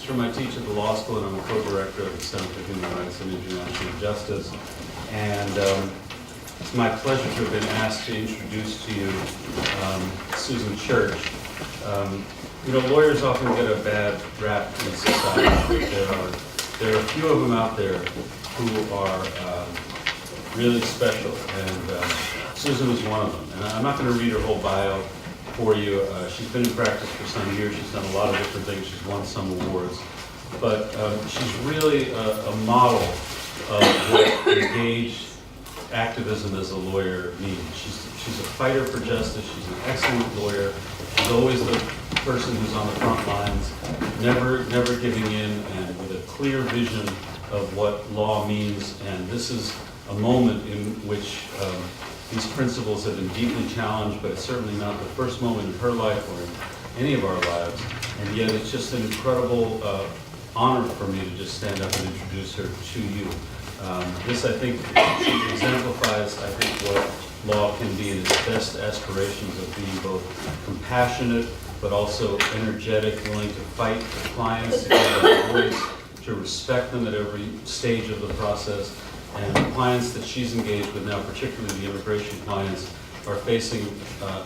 Term I teach at the law school, and I'm a co-director of the Center for Human Rights and International Justice. And it's my pleasure to have been asked to introduce to you Susan Church. You know, lawyers often get a bad rap in society. There are a few of them out there who are really special, and Susan is one of them. And I'm not going to read her whole bio for you. She's been in practice for some years. She's done a lot of different things. She's won some awards. But she's really a model of what engaged activism as a lawyer means. She's a fighter for justice. She's an excellent lawyer. She's always the person who's on the front lines, never giving in, and with a clear vision of what law means. And this is a moment in which these principles have been deeply challenged, but it's certainly not the first moment in her life or in any of our lives. And yet it's just an incredible honor for me to just stand up and introduce her to you. This, I think, exemplifies, I think, what law can be in its best aspirations of being both compassionate, but also energetic, willing to fight for clients, to give them a voice, to respect them at every stage of the process. And the clients that she's engaged with now, particularly the immigration clients, are facing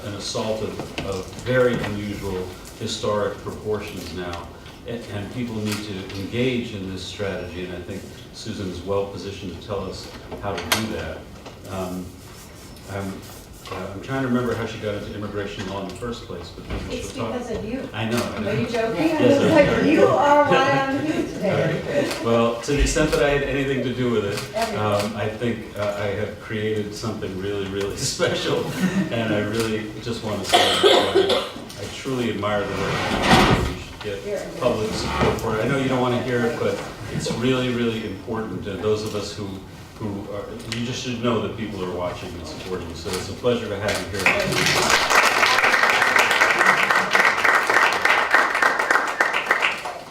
an assault of very unusual historic proportions now. And people need to engage in this strategy, and I think Susan is well positioned to tell us how to do that. I'm trying to remember how she got into immigration law in the first place, but maybe it's she'll talk. Because of you. I know. Are you joking? Yes, I was like, you are why I'm here today. Right. Well, to the extent that I had anything to do with it, I think I have created something really, really special, and I really just want to say that I truly admire the work you do. Get public support for it. I know you don't want to hear it, but it's really, really important to those of us who are, you just should know that people are watching and supporting you. So it's a pleasure to have you here.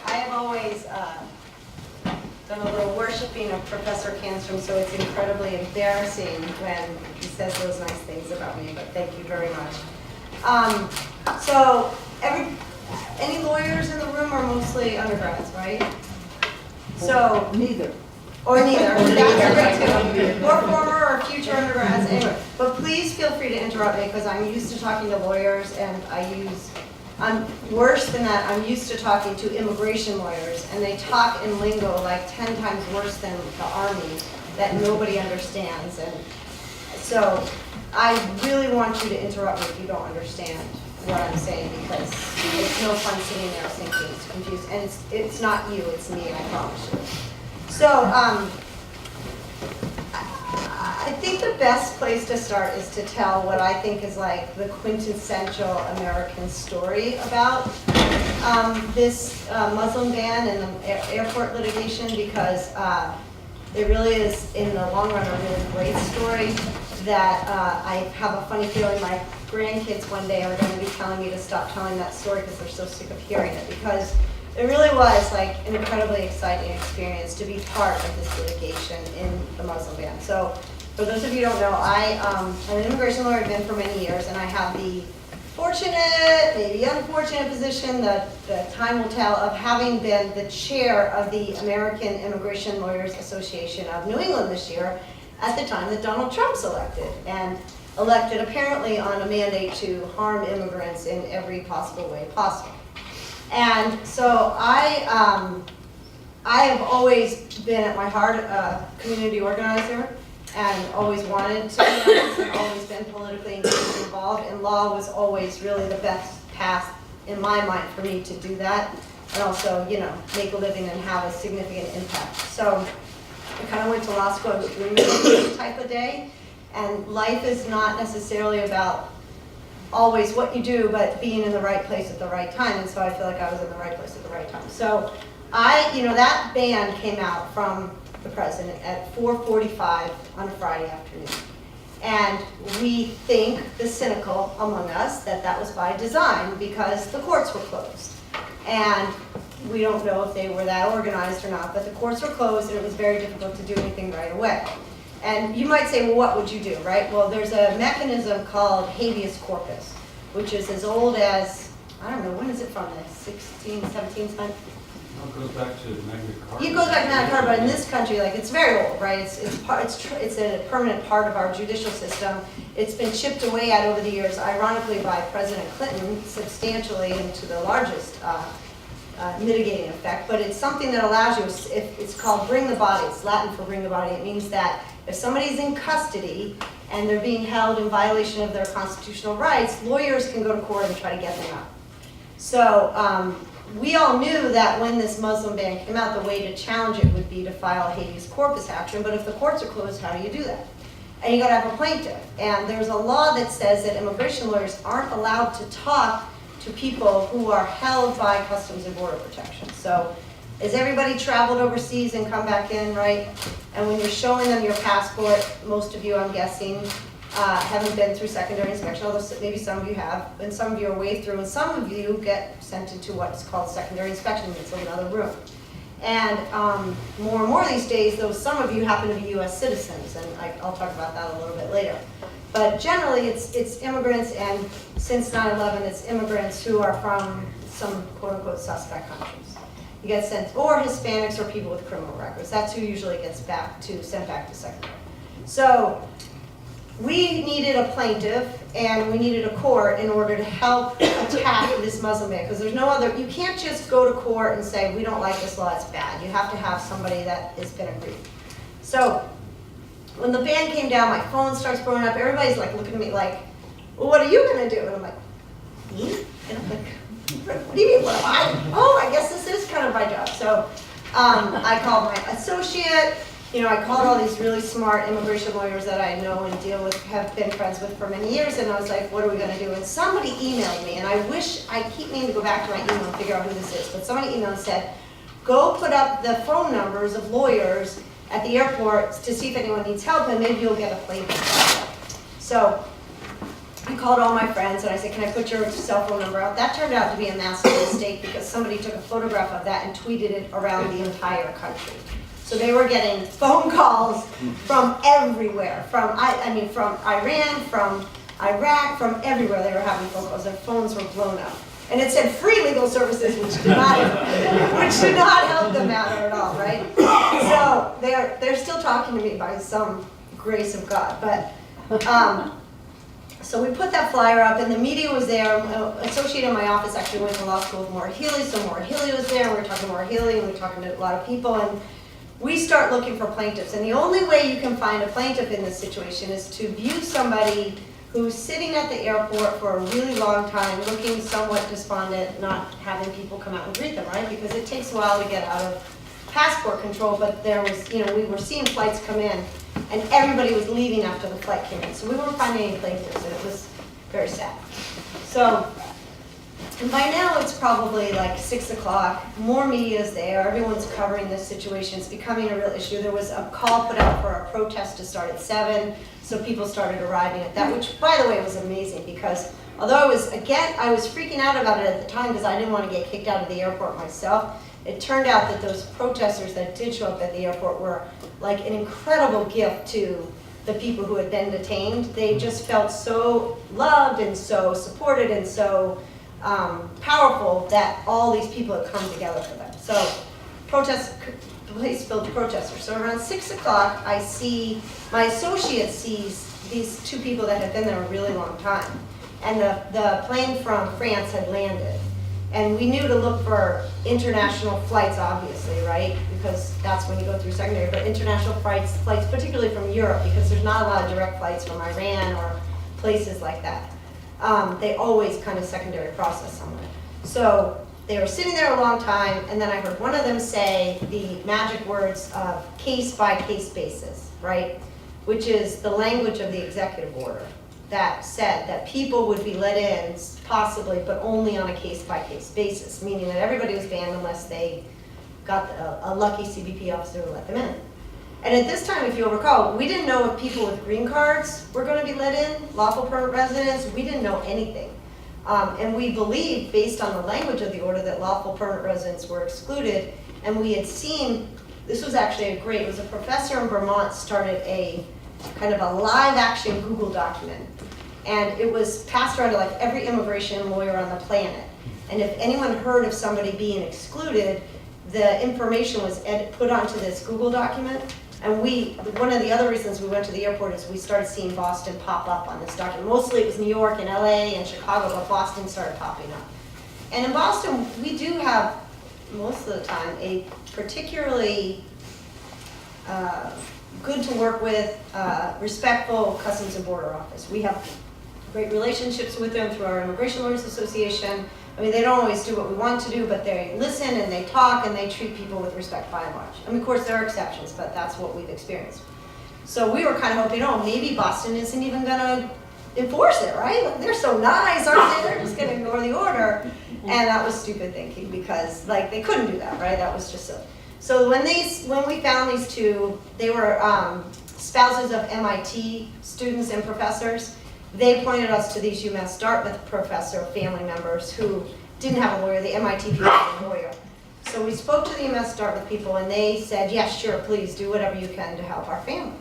I have always done a little worshiping of Professor Canstrom, so it's incredibly embarrassing when he says those nice things about me, but thank you very much. So any lawyers in the room are mostly undergrads, right? So Neither. Or neither. That's great too. Or former or future undergrads. Anyway, but please feel free to interrupt me because I'm used to talking to lawyers, and I'm worse than that. I'm used to talking to immigration lawyers, and they talk in lingo like 10 times worse than the Army that nobody understands. And so I really want you to interrupt me if you don't understand what I'm saying, because it's no fun sitting there thinking it's confused. And it's not you, it's me, I promise you. So I think the best place to start is to tell what I think is like the quintessential American story about this Muslim ban and the airport litigation, because it really is, in the long run, a really great story that I have a funny feeling my grandkids one day are going to be telling me to stop telling that story because they're so sick of hearing it, because it really was like an incredibly exciting experience to be part of this litigation in the Muslim ban. So for those of you who don't know, I'm an immigration lawyer, I've been for many years, and I have the fortunate, maybe unfortunate position, that time will tell, of having been the chair of the American Immigration Lawyers Association of New England this year at the time that Donald Trump's elected, and elected apparently on a mandate to harm immigrants in every possible way possible. And so I have always been at my heart a community organizer, and always wanted to be honest, and always been politically engaged and involved, and law was always really the best path in my mind for me to do that, and also, you know, make a living and have a significant impact. So I kind of went to law school with this type of day, and life is not necessarily about always what you do, but being in the right place at the right time, and so I feel like I was in the right place at the right time. So that ban came out from the president at 4:45 on a Friday afternoon. And we think, the cynical among us, that that was by design because the courts were closed. And we don't know if they were that organized or not, but the courts were closed and it was very difficult to do anything right away. And you might say, well, what would you do, right? Well, there's a mechanism called habeas corpus, which is as old as, I don't know, when is it from, the 16th, 17th It goes back to Magna Carta. It goes back to Magna Carta, but in this country, like, it's very old, right? It's a permanent part of our judicial system. It's been chipped away at over the years, ironically by President Clinton, substantially into the largest mitigating effect. But it's something that allows you, it's called bring the body. It's Latin for bring the body. It means that if somebody's in custody and they're being held in violation of their constitutional rights, lawyers can go to court and try to get them out. So we all knew that when this Muslim ban came out, the way to challenge it would be to file a habeas corpus action. But if the courts are closed, how do you do that? And you got to have a plaintiff. And there's a law that says that immigration lawyers aren't allowed to talk to people who are held by Customs and Border Protection. So has everybody traveled overseas and come back in, right? And when you're showing them your passport, most of you, I'm guessing, haven't been through secondary inspection, although maybe some of you have, and some of you are way through, and some of you get sent into what's called secondary inspection. It's another room. And more and more these days, though, some of you happen to be U.S. citizens, and I'll talk about that a little bit later. But generally, it's immigrants, and since 9/11, it's immigrants who are from some quote-unquote suspect countries. You get sent, or Hispanics or people with criminal records. That's who usually gets sent back to secondary. So we needed a plaintiff and we needed a court in order to help attack this Muslim ban, because there's no other, you can't just go to court and say, we don't like this law, it's bad. You have to have somebody that has been aggrieved. So when the ban came down, my phone starts blowing up, everybody's like looking at me like, well, what are you gonna do? And I'm like, me? And I'm like, what do you mean, what am I? Oh, I guess this is kind of my job. So I called my associate. You know, I called all these really smart immigration lawyers that I know and deal with, have been friends with for many years, and I was like, what are we going to do? And somebody emailed me, and I keep meaning to go back to my email and figure out who this is, but somebody emailed and said, go put up the phone numbers of lawyers at the airport to see if anyone needs help, and maybe you'll get a plaintiff. So I called all my friends, and I said, can I put your cell phone number out? That turned out to be a massive mistake, because somebody took a photograph of that and tweeted it around the entire country. So they were getting phone calls from everywhere, from Iran, from Iraq, from everywhere they were having phone calls. Their phones were blown up. And it said free legal services, which did not help the matter at all, right? So they're still talking to me by some grace of God. But so we put that flyer up, and the media was there. Associate in my office actually went to law school with Maura Healey, so Maura Healey was there, and we were talking to Maura Healey, and we were talking to a lot of people, and we start looking for plaintiffs. And the only way you can find a plaintiff in this situation is to view somebody who's sitting at the airport for a really long time, looking somewhat despondent, not having people come out and greet them, right? Because it takes a while to get out of passport control, but there was, we were seeing flights come in, and everybody was leaving after the flight came in. So we weren't finding any plaintiffs, and it was very sad. So, and by now it's probably like 6 o'clock, more media is there, everyone's covering this situation, it's becoming a real issue. There was a call put out for a protest to start at 7, so people started arriving at that, which by the way was amazing, because although I was freaking out about it at the time because I didn't want to get kicked out of the airport myself, it turned out that those protesters that did show up at the airport were like an incredible gift to the people who had been detained. They just felt so loved and so supported and so powerful that all these people had come together for them. So the place filled with protesters. So around 6 o'clock, I see, my associate sees these two people that had been there a really long time. And the plane from France had landed. And we knew to look for international flights, obviously, right? Because that's when you go through secondary, but international flights particularly from Europe, because there's not a lot of direct flights from Iran or places like that. They always kind of secondary process someone. So they were sitting there a long time, and then I heard one of them say the magic words of case-by-case basis, right? Which is the language of the executive order that said that people would be let in, possibly, but only on a case-by-case basis, meaning that everybody was banned unless they got a lucky CBP officer to let them in. And at this time, if you'll recall, we didn't know if people with green cards were going to be let in, lawful permanent residents. We didn't know anything. And we believed, based on the language of the order, that lawful permanent residents were excluded. And we had seen, this was actually it was a professor in Vermont started a kind of a live action Google document. And it was passed around to like every immigration lawyer on the planet. And if anyone heard of somebody being excluded, the information was put onto this Google document. And one of the other reasons we went to the airport is we started seeing Boston pop up on this document. Mostly it was New York and LA and Chicago, but Boston started popping up. And in Boston, we do have, most of the time, a particularly good to work with, respectful Customs and Border Office. We have great relationships with them through our Immigration Lawyers Association. I mean, they don't always do what we want to do, but they listen and they talk and they treat people with respect by and large. I mean, of course, there are exceptions, but that's what we've experienced. So we were kind of hoping, oh, maybe Boston isn't even going to enforce it, right? Like, they're so nice, aren't they? They're just going to ignore the order. And that was stupid thinking because, like, they couldn't do that, right? That was just silly. So when we found these two, they were spouses of MIT students and professors. They pointed us to these UMass Dartmouth professor family members who didn't have a lawyer. The MIT people had a lawyer. So we spoke to the UMass Dartmouth people and they said, yes, sure, please do whatever you can to help our family.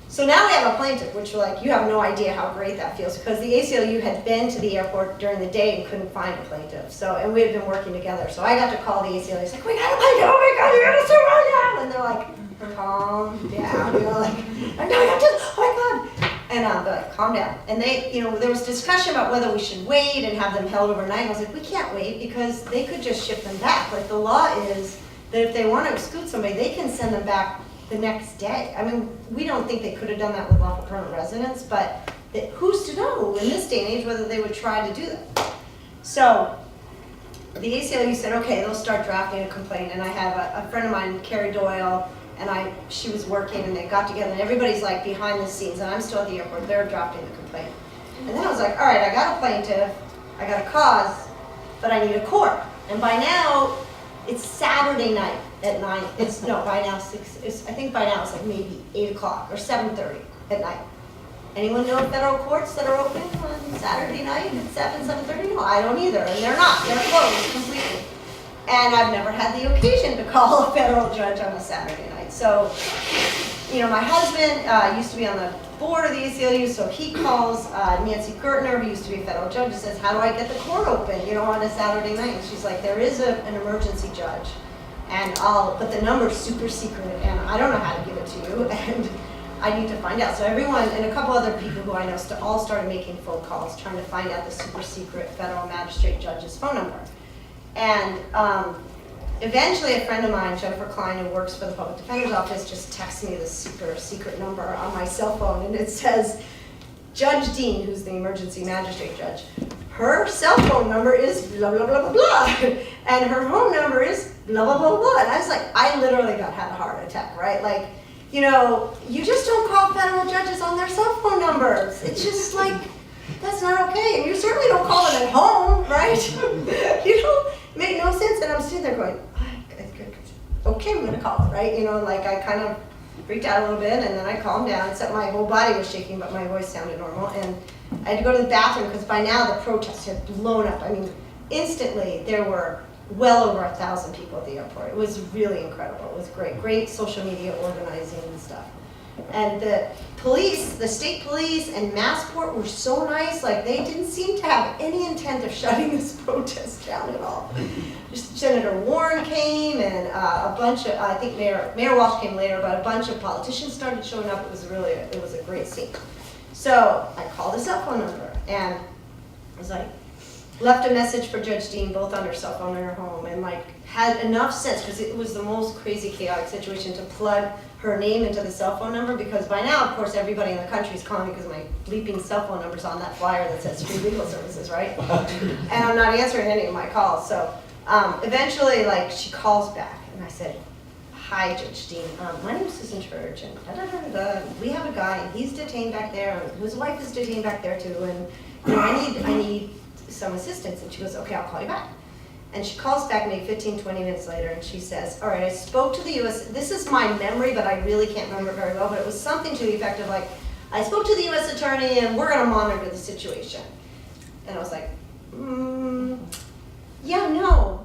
So now we have a plaintiff, which like, you have no idea how great that feels because the ACLU had been to the airport during the day and couldn't find a plaintiff. So, and we had been working together. So I got to call the ACLU. It's like, we got a plaintiff, oh my God, you're gonna sue right now. And they're like, calm down. You know, like, oh my God. And they're like, calm down. And they, you know, there was discussion about whether we should wait and have them held overnight. I was like, we can't wait because they could just ship them back. Like the law is that if they want to exclude somebody, they can send them back the next day. I mean, we don't think they could have done that with lawful permanent residents, but who's to know in this day and age whether they would try to do that? So the ACLU said, okay, they'll start drafting a complaint. And I have a friend of mine, Carrie Doyle, and she was working and they got together and everybody's like behind the scenes and I'm still at the airport, they're drafting the complaint. And then I was like, all right, I got a plaintiff, I got a cause, but I need a court. And by now, it's Saturday night at 9, by now 6, I think by now it's like maybe 8 o'clock or 7:30 at night. Anyone know federal courts that are open on Saturday night at 7:30? No, I don't either, and they're not, they're closed completely. And I've never had the occasion to call a federal judge on a Saturday night. So, you know, my husband used to be on the board of the ACLU, so he calls Nancy Gertner, who used to be a federal judge, and says, how do I get the court open, you know, on a Saturday night? And she's like, there is an emergency judge, but the number's super secret, and I don't know how to give it to you, and I need to find out. So everyone, and a couple other people who I know all started making phone calls, trying to find out the super secret federal magistrate judge's phone number. And eventually a friend of mine, Jennifer Klein, who works for the Public Defender's Office, just texted me this super secret number on my cell phone, and it says, Judge Dean, who's the emergency magistrate judge, her cell phone number is blah, blah, blah, blah, blah, and her home number is blah, blah, blah, blah. And I was like, I literally had a heart attack, right? Like, you know, you just don't call federal judges on their cell phone numbers. It's just like, that's not okay. And you certainly don't call them at home, right? You don't make no sense. And I'm sitting there going, okay, I'm gonna call it, right? You know, like I kind of freaked out a little bit and then I calmed down, except my whole body was shaking, but my voice sounded normal. And I had to go to the bathroom because by now the protests had blown up. I mean, instantly there were well over 1,000 people at the airport. It was really incredible. It was great. Great social media organizing and stuff. And the police, the state police and Massport were so nice, like they didn't seem to have any intent of shutting this protest down at all. Just Senator Warren came and a bunch of, I think Mayor Walsh came later, but a bunch of politicians started showing up. It was a great scene. So I called a cell phone number and I was like, left a message for Judge Dean, both on her cell phone and her home, and like had enough sense, because it was the most crazy, chaotic situation, to plug her name into the cell phone number, because by now, of course, everybody in the country is calling because my bleeping cell phone number's on that flyer that says free legal services, right? And I'm not answering any of my calls. So eventually, like, she calls back, and I said, hi, Judge Dean. My name is Susan Church, and we have a guy, and he's detained back there, and his wife is detained back there too, and you know, I need some assistance. And she goes, okay, I'll call you back. And she calls back maybe 15, 20 minutes later, and she says, all right, I spoke to the U.S., this is my memory, but I really can't remember very well, but it was something to the effect of like, I spoke to the U.S. attorney, and we're going to monitor the situation. And I was like, yeah, no,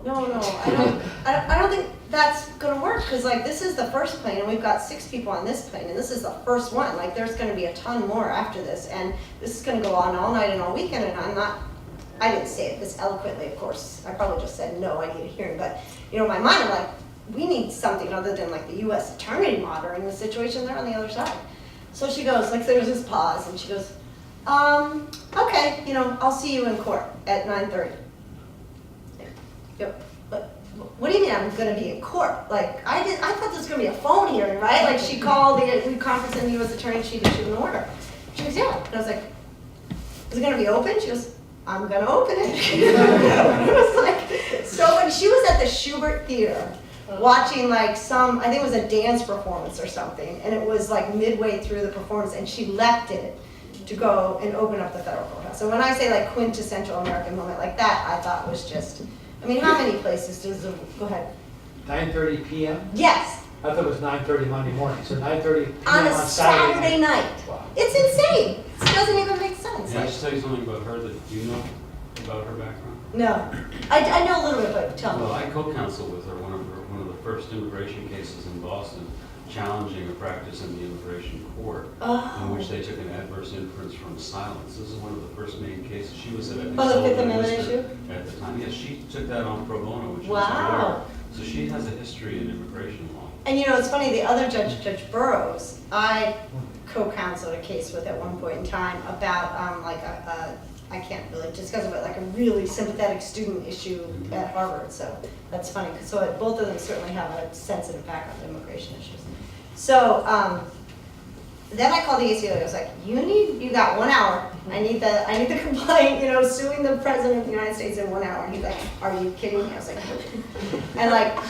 I don't think that's going to work, because like this is the first plane, and we've got 6 people on this plane, and this is the first one. Like there's going to be a ton more after this, and this is going to go on all night and all weekend, and I'm not I didn't say it this eloquently, of course. I probably just said, no, I need a hearing. But, you know, in my mind, I'm like, we need something other than like the U.S. attorney monitoring the situation. They're on the other side. So she goes, like, there's this pause, and she goes, okay, you know, I'll see you in court at 9:30. Yep. But what do you mean I'm going to be in court? Like, I thought this was going to be a phone hearing, right? Like, she called the conference in the U.S. attorney, and she'd issue an order. She goes, yeah. And I was like, is it going to be open? She goes, I'm going to open it. It was like, so when she was at the Schubert Theater watching like some, I think it was a dance performance or something, and it was like midway through the performance, and she left it to go and open up the federal courthouse. So when I say like quintessential American moment like that, I thought was just, I mean, how many places does the, go ahead. 9:30 p.m.? Yes. I thought it was 9:30 Monday morning, so 9:30 p.m. On a Saturday night. Wow. It's insane. It doesn't even make sense. Can I just tell you something about her that you know about her background? No. I know a little bit, but tell me. Well, I co-counsel with her one of the first immigration cases in Boston, challenging a practice in the immigration court in which they took an adverse inference from silence. This is one of the first main cases. She was at a the Fifth Amendment issue? At the time. Yes, she took that on pro bono, which was Wow. rare. So she has a history in immigration law. And you know, it's funny, the other judge, Judge Burroughs, I co-counseled a case with at one point in time about like I can't really discuss it, but like a really sympathetic student issue at Harvard. So that's funny. So both of them certainly have a sensitive background in immigration issues. So then I called the ACLU. I was like, you got 1 hour. I need the complaint, you know, suing the president of the United States in 1 hour. And he's like, are you kidding me? I was like, and like,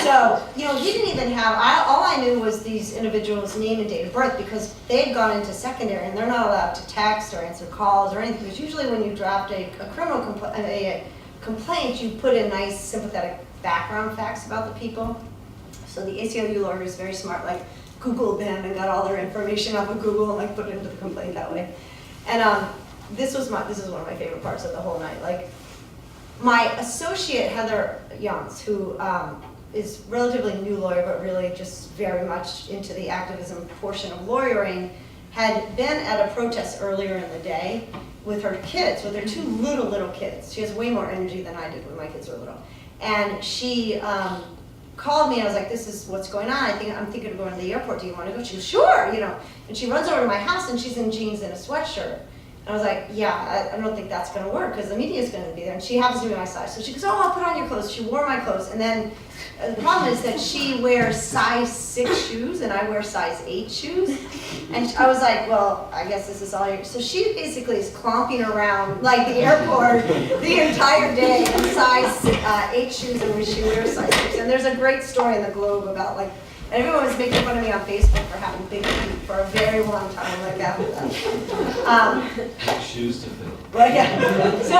so, you know, he didn't even have, all I knew was these individuals' name and date of birth because they'd gone into secondary and they're not allowed to text or answer calls or anything. Because usually when you draft a criminal complaint, you put in nice sympathetic background facts about the people. So the ACLU lawyer is very smart, like Googled them and got all their information off of Google and like put it into the complaint that way. And this is one of my favorite parts of the whole night. Like my associate Heather Youngs, who is relatively new lawyer, but really just very much into the activism portion of lawyering, had been at a protest earlier in the day with her kids, with her two little kids. She has way more energy than I did when my kids were little. And she called me and I was like, this is what's going on. I'm thinking of going to the airport. Do you want to go? She goes, sure, you know. And she runs over to my house and she's in jeans and a sweatshirt. And I was like, yeah, I don't think that's going to work because the media is going to be there. And she happens to be my size. So she goes, oh, I'll put on your clothes. She wore my clothes. And then the problem is that she wears size 6 shoes and I wear size 8 shoes. And I was like, well, I guess this is all you. So she basically is clomping around like the airport the entire day in size 8 shoes and she wears size 6. And there's a great story in the Globe about like, and everyone was making fun of me on Facebook for having big feet for a very long time, like after that. Shoes to fill. Well, yeah. So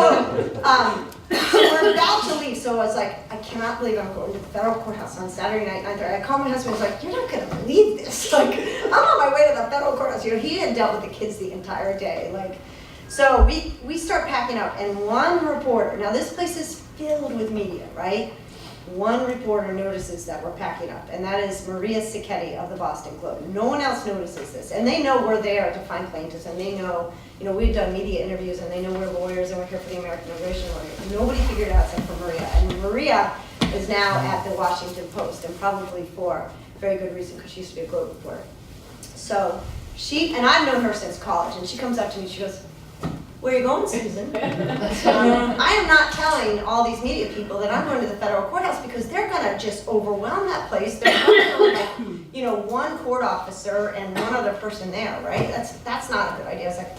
we're about to leave. So I was like, I cannot believe I'm going to the federal courthouse on Saturday night, 9:30. I called my husband. I was like, you're not going to believe this. Like, I'm on my way to the federal courthouse. You know, he had dealt with the kids the entire day. Like, so we start packing up, and one reporter. Now this place is filled with media, right? One reporter notices that we're packing up, and that is Maria Sacchetti of the Boston Globe. No one else notices this, and they know we're there to find plaintiffs, and they know, you know, we've done media interviews, and they know we're lawyers, and we're here for the American immigration lawyers. Nobody figured it out except for Maria, and Maria is now at the Washington Post, and probably for very good reason, because she used to be a Globe reporter. So and I've known her since college, and she comes up to me, she goes, where are you going, Susan? I am not telling all these media people that I'm going to the federal courthouse because they're going to just overwhelm that place. They're going to like, you know, one court officer and one other person there, right? That's not a good idea. I was like,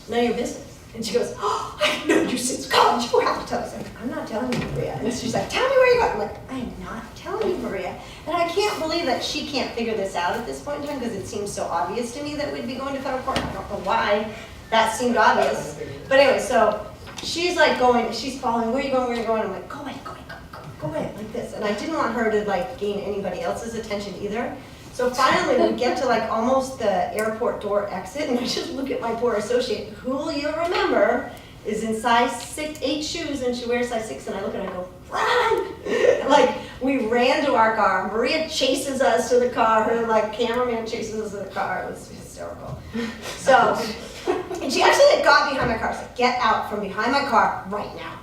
none of your business. And she goes, oh, I've known you since college. You have to tell us. I'm like, I'm not telling you, Maria. And she's like, tell me where you're going. I'm like, I am not telling you, Maria. And I can't believe that she can't figure this out at this point in time because it seems so obvious to me that we'd be going to federal court. I don't know why. That seemed obvious. But anyway, so she's like she's following, where are you going, where are you going? I'm like, go away, like this. And I didn't want her to like gain anybody else's attention either. So finally we get to like almost the airport door exit and I just look at my poor associate, who you'll remember is in size 8 shoes and she wears size 6 and I look at her and I go, run! Like we ran to our car. Maria chases us to the car. Her like cameraman chases us to the car. It was hysterical. So And she actually like, got behind my car. She's like, get out from behind my car right now.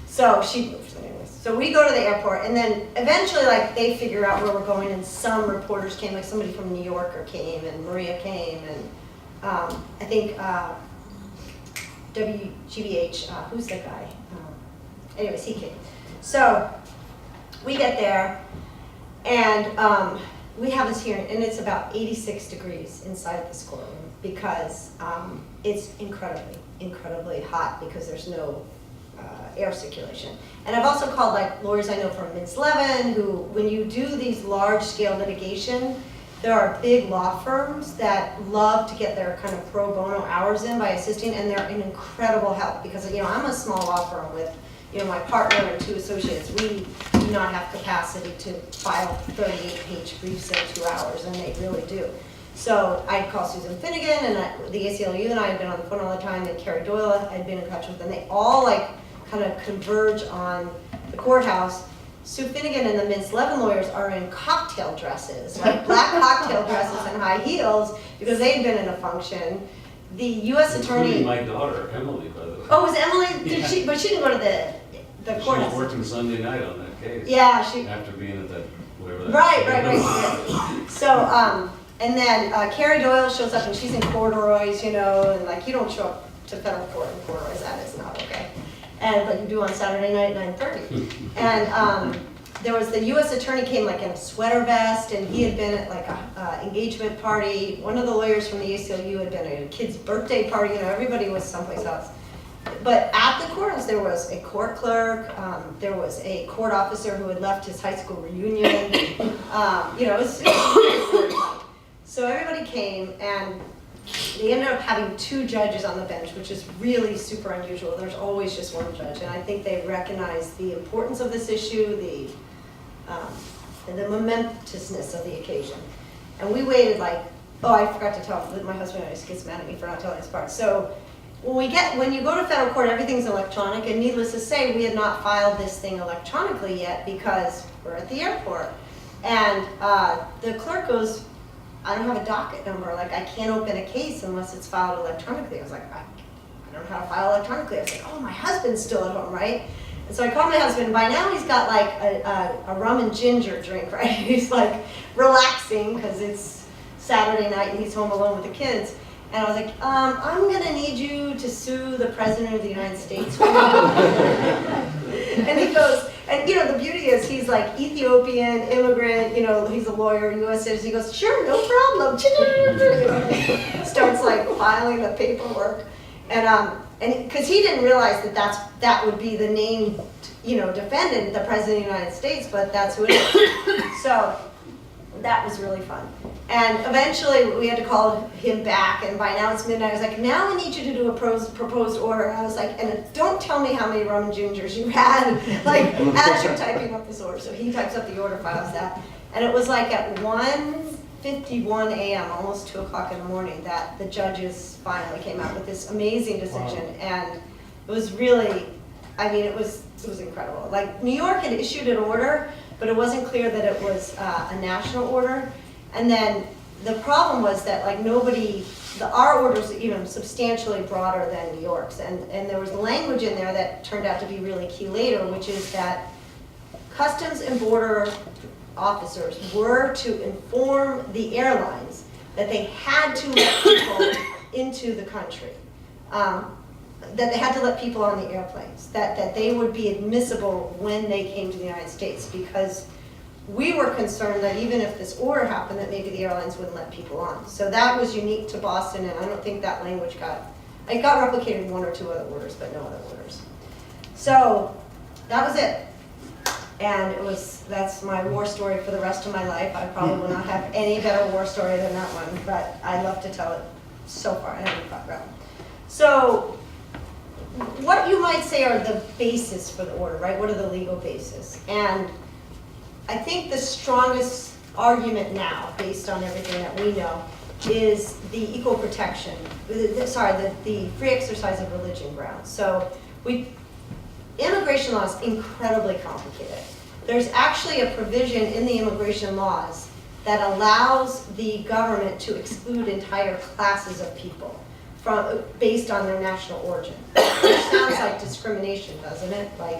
So she moved. Anyways. So we go to the airport, and then eventually, like, they figure out where we're going, and some reporters came, like somebody from New Yorker came, and Maria came, and I think WGBH, who's the guy? Anyways, he came. So we get there, and we have this hearing, and it's about 86 degrees inside this courtroom because it's incredibly hot because there's no air circulation. And I've also called like lawyers I know from Mintz Levin, who, when you do these large-scale litigation, there are big law firms that love to get their kind of pro bono hours in by assisting, and they're an incredible help because, you know, I'm a small law firm with, you know, my partner and 2 associates. We do not have capacity to file 38-page briefs in 2 hours, and they really do. So I'd call Susan Finnegan, and the ACLU and I had been on the phone all the time, and Carrie Doyle I'd been in touch with, and they all like kind of converge on the courthouse. Sue Finnegan and the Mintz Levin lawyers are in cocktail dresses, like black cocktail dresses and high heels, because they'd been in a function. The U.S. attorney. Including my daughter, Emily, by the way. Oh, was Emily? Did she? But she didn't go to the courthouse. She was working Sunday night on that case. Yeah, she. After being at that, whatever that. Right. So, and then Carrie Doyle shows up, and she's in corduroys, you know, and like, you don't show up to federal court in corduroys. That is not okay. But you do on Saturday night at 9:30. And there was the U.S. attorney came like in a sweater vest, and he had been at like a engagement party. One of the lawyers from the ACLU had been at a kid's birthday party. You know, everybody was someplace else. But at the courthouse, there was a court clerk. There was a court officer who had left his high school reunion. You know, it was very fun. So everybody came, and they ended up having 2 judges on the bench, which is really super unusual. There's always just 1 judge, and I think they recognize the importance of this issue, the momentousness of the occasion. And we waited like, oh, I forgot to tell, my husband always gets mad at me for not telling this part. So when you go to federal court, everything's electronic, and needless to say, we had not filed this thing electronically yet because we're at the airport. And the clerk goes, I don't have a docket number, like I can't open a case unless it's filed electronically. I was like, I don't know how to file electronically. I was like, oh, my husband's still at home, right? And so I called my husband. By now he's got like a rum and ginger drink, right? He's like relaxing because it's Saturday night and he's home alone with the kids. And I was like, I'm gonna need you to sue the President of the United States. And he goes, and you know, the beauty is he's like Ethiopian, immigrant, you know, he's a lawyer, U.S. citizen. He goes, sure, no problem. Starts like filing the paperwork. And because he didn't realize that would be the name, you know, defendant, the President of the United States, but that's who it is. So that was really fun. And eventually we had to call him back, and by now it's midnight. I was like, now I need you to do a proposed order. And I was like, and don't tell me how many rum and gingers you had, like, as you're typing up this order. So he types up the order, files that. And it was like at 1:51 a.m., almost 2 o'clock in the morning, that the judges finally came out with this amazing decision. Wow. And it was really, I mean, it was incredible. Like, New York had issued an order, but it wasn't clear that it was a national order. And then the problem was that like our orders, you know, substantially broader than New York's. And there was language in there that turned out to be really key later, which is that Customs and Border officers were to inform the airlines that they had to let people into the country. That they had to let people on the airplanes, that they would be admissible when they came to the United States, because we were concerned that even if this order happened, that maybe the airlines wouldn't let people on. So that was unique to Boston, and I don't think that language got replicated in 1 or 2 other orders, but no other orders. So that was it. And that's my war story for the rest of my life. I probably will not have any better war story than that one, but I love to tell it so far. I haven't thought about it. So what you might say are the basis for the order, right? What are the legal basis? And I think the strongest argument now, based on everything that we know, is the equal protection, the free exercise of religion grounds. So immigration law is incredibly complicated. There's actually a provision in the immigration laws that allows the government to exclude entire classes of people based on their national origin. Which sounds like discrimination, doesn't it? Like,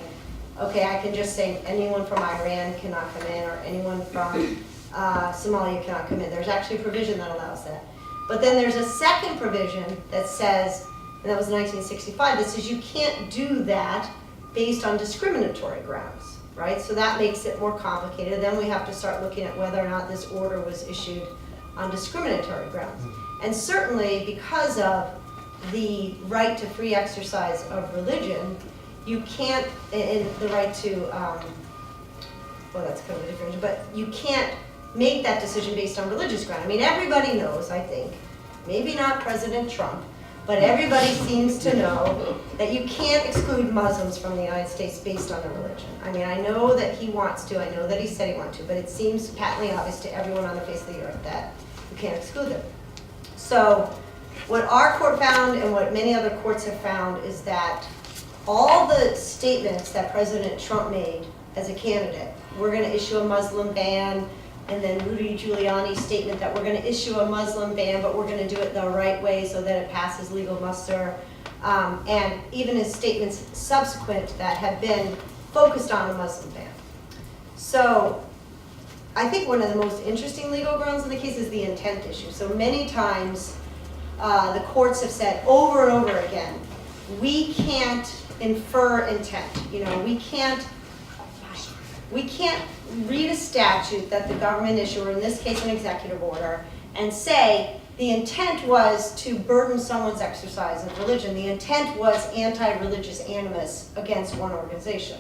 okay, I can just say anyone from Iran cannot come in, or anyone from Somalia cannot come in. There's actually a provision that allows that. But then there's a second provision that says, and that was 1965, that says you can't do that based on discriminatory grounds, right? So that makes it more complicated. Then we have to start looking at whether or not this order was issued on discriminatory grounds. And certainly because of the right to free exercise of religion, you can't, and the right to, well, that's kind of a different issue, but you can't make that decision based on religious ground. I mean, everybody knows, I think, maybe not President Trump, but everybody seems to know that you can't exclude Muslims from the United States based on their religion. I mean, I know that he wants to, I know that he said he wanted to, but it seems patently obvious to everyone on the face of the earth that you can't exclude them. So what our court found and what many other courts have found is that all the statements that President Trump made as a candidate, we're going to issue a Muslim ban, and then Rudy Giuliani's statement that we're going to issue a Muslim ban, but we're going to do it the right way so that it passes legal muster, and even his statements subsequent that have been focused on a Muslim ban. So I think one of the most interesting legal grounds in the case is the intent issue. So many times the courts have said over and over again, we can't infer intent. You know, we can't read a statute that the government issued, or in this case an executive order, and say the intent was to burden someone's exercise of religion. The intent was anti-religious animus against one organization.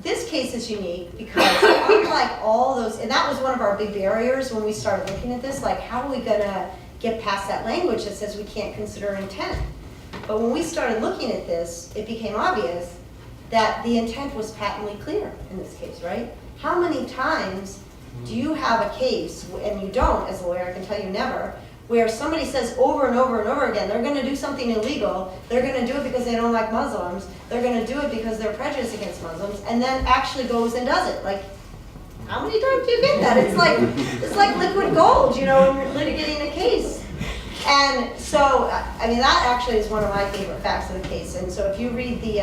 This case is unique because unlike all those, and that was one of our big barriers when we started looking at this, like how are we gonna get past that language that says we can't consider intent? But when we started looking at this, it became obvious that the intent was patently clear in this case, right? How many times do you have a case, and you don't as a lawyer, I can tell you never, where somebody says over and over and over again, they're gonna do something illegal, they're gonna do it because they don't like Muslims, they're gonna do it because they're prejudiced against Muslims, and then actually goes and does it. Like, how many times do you get that? It's like liquid gold, you know, when you're litigating a case. And so, I mean, that actually is one of my favorite facts of the case. And so if you read the,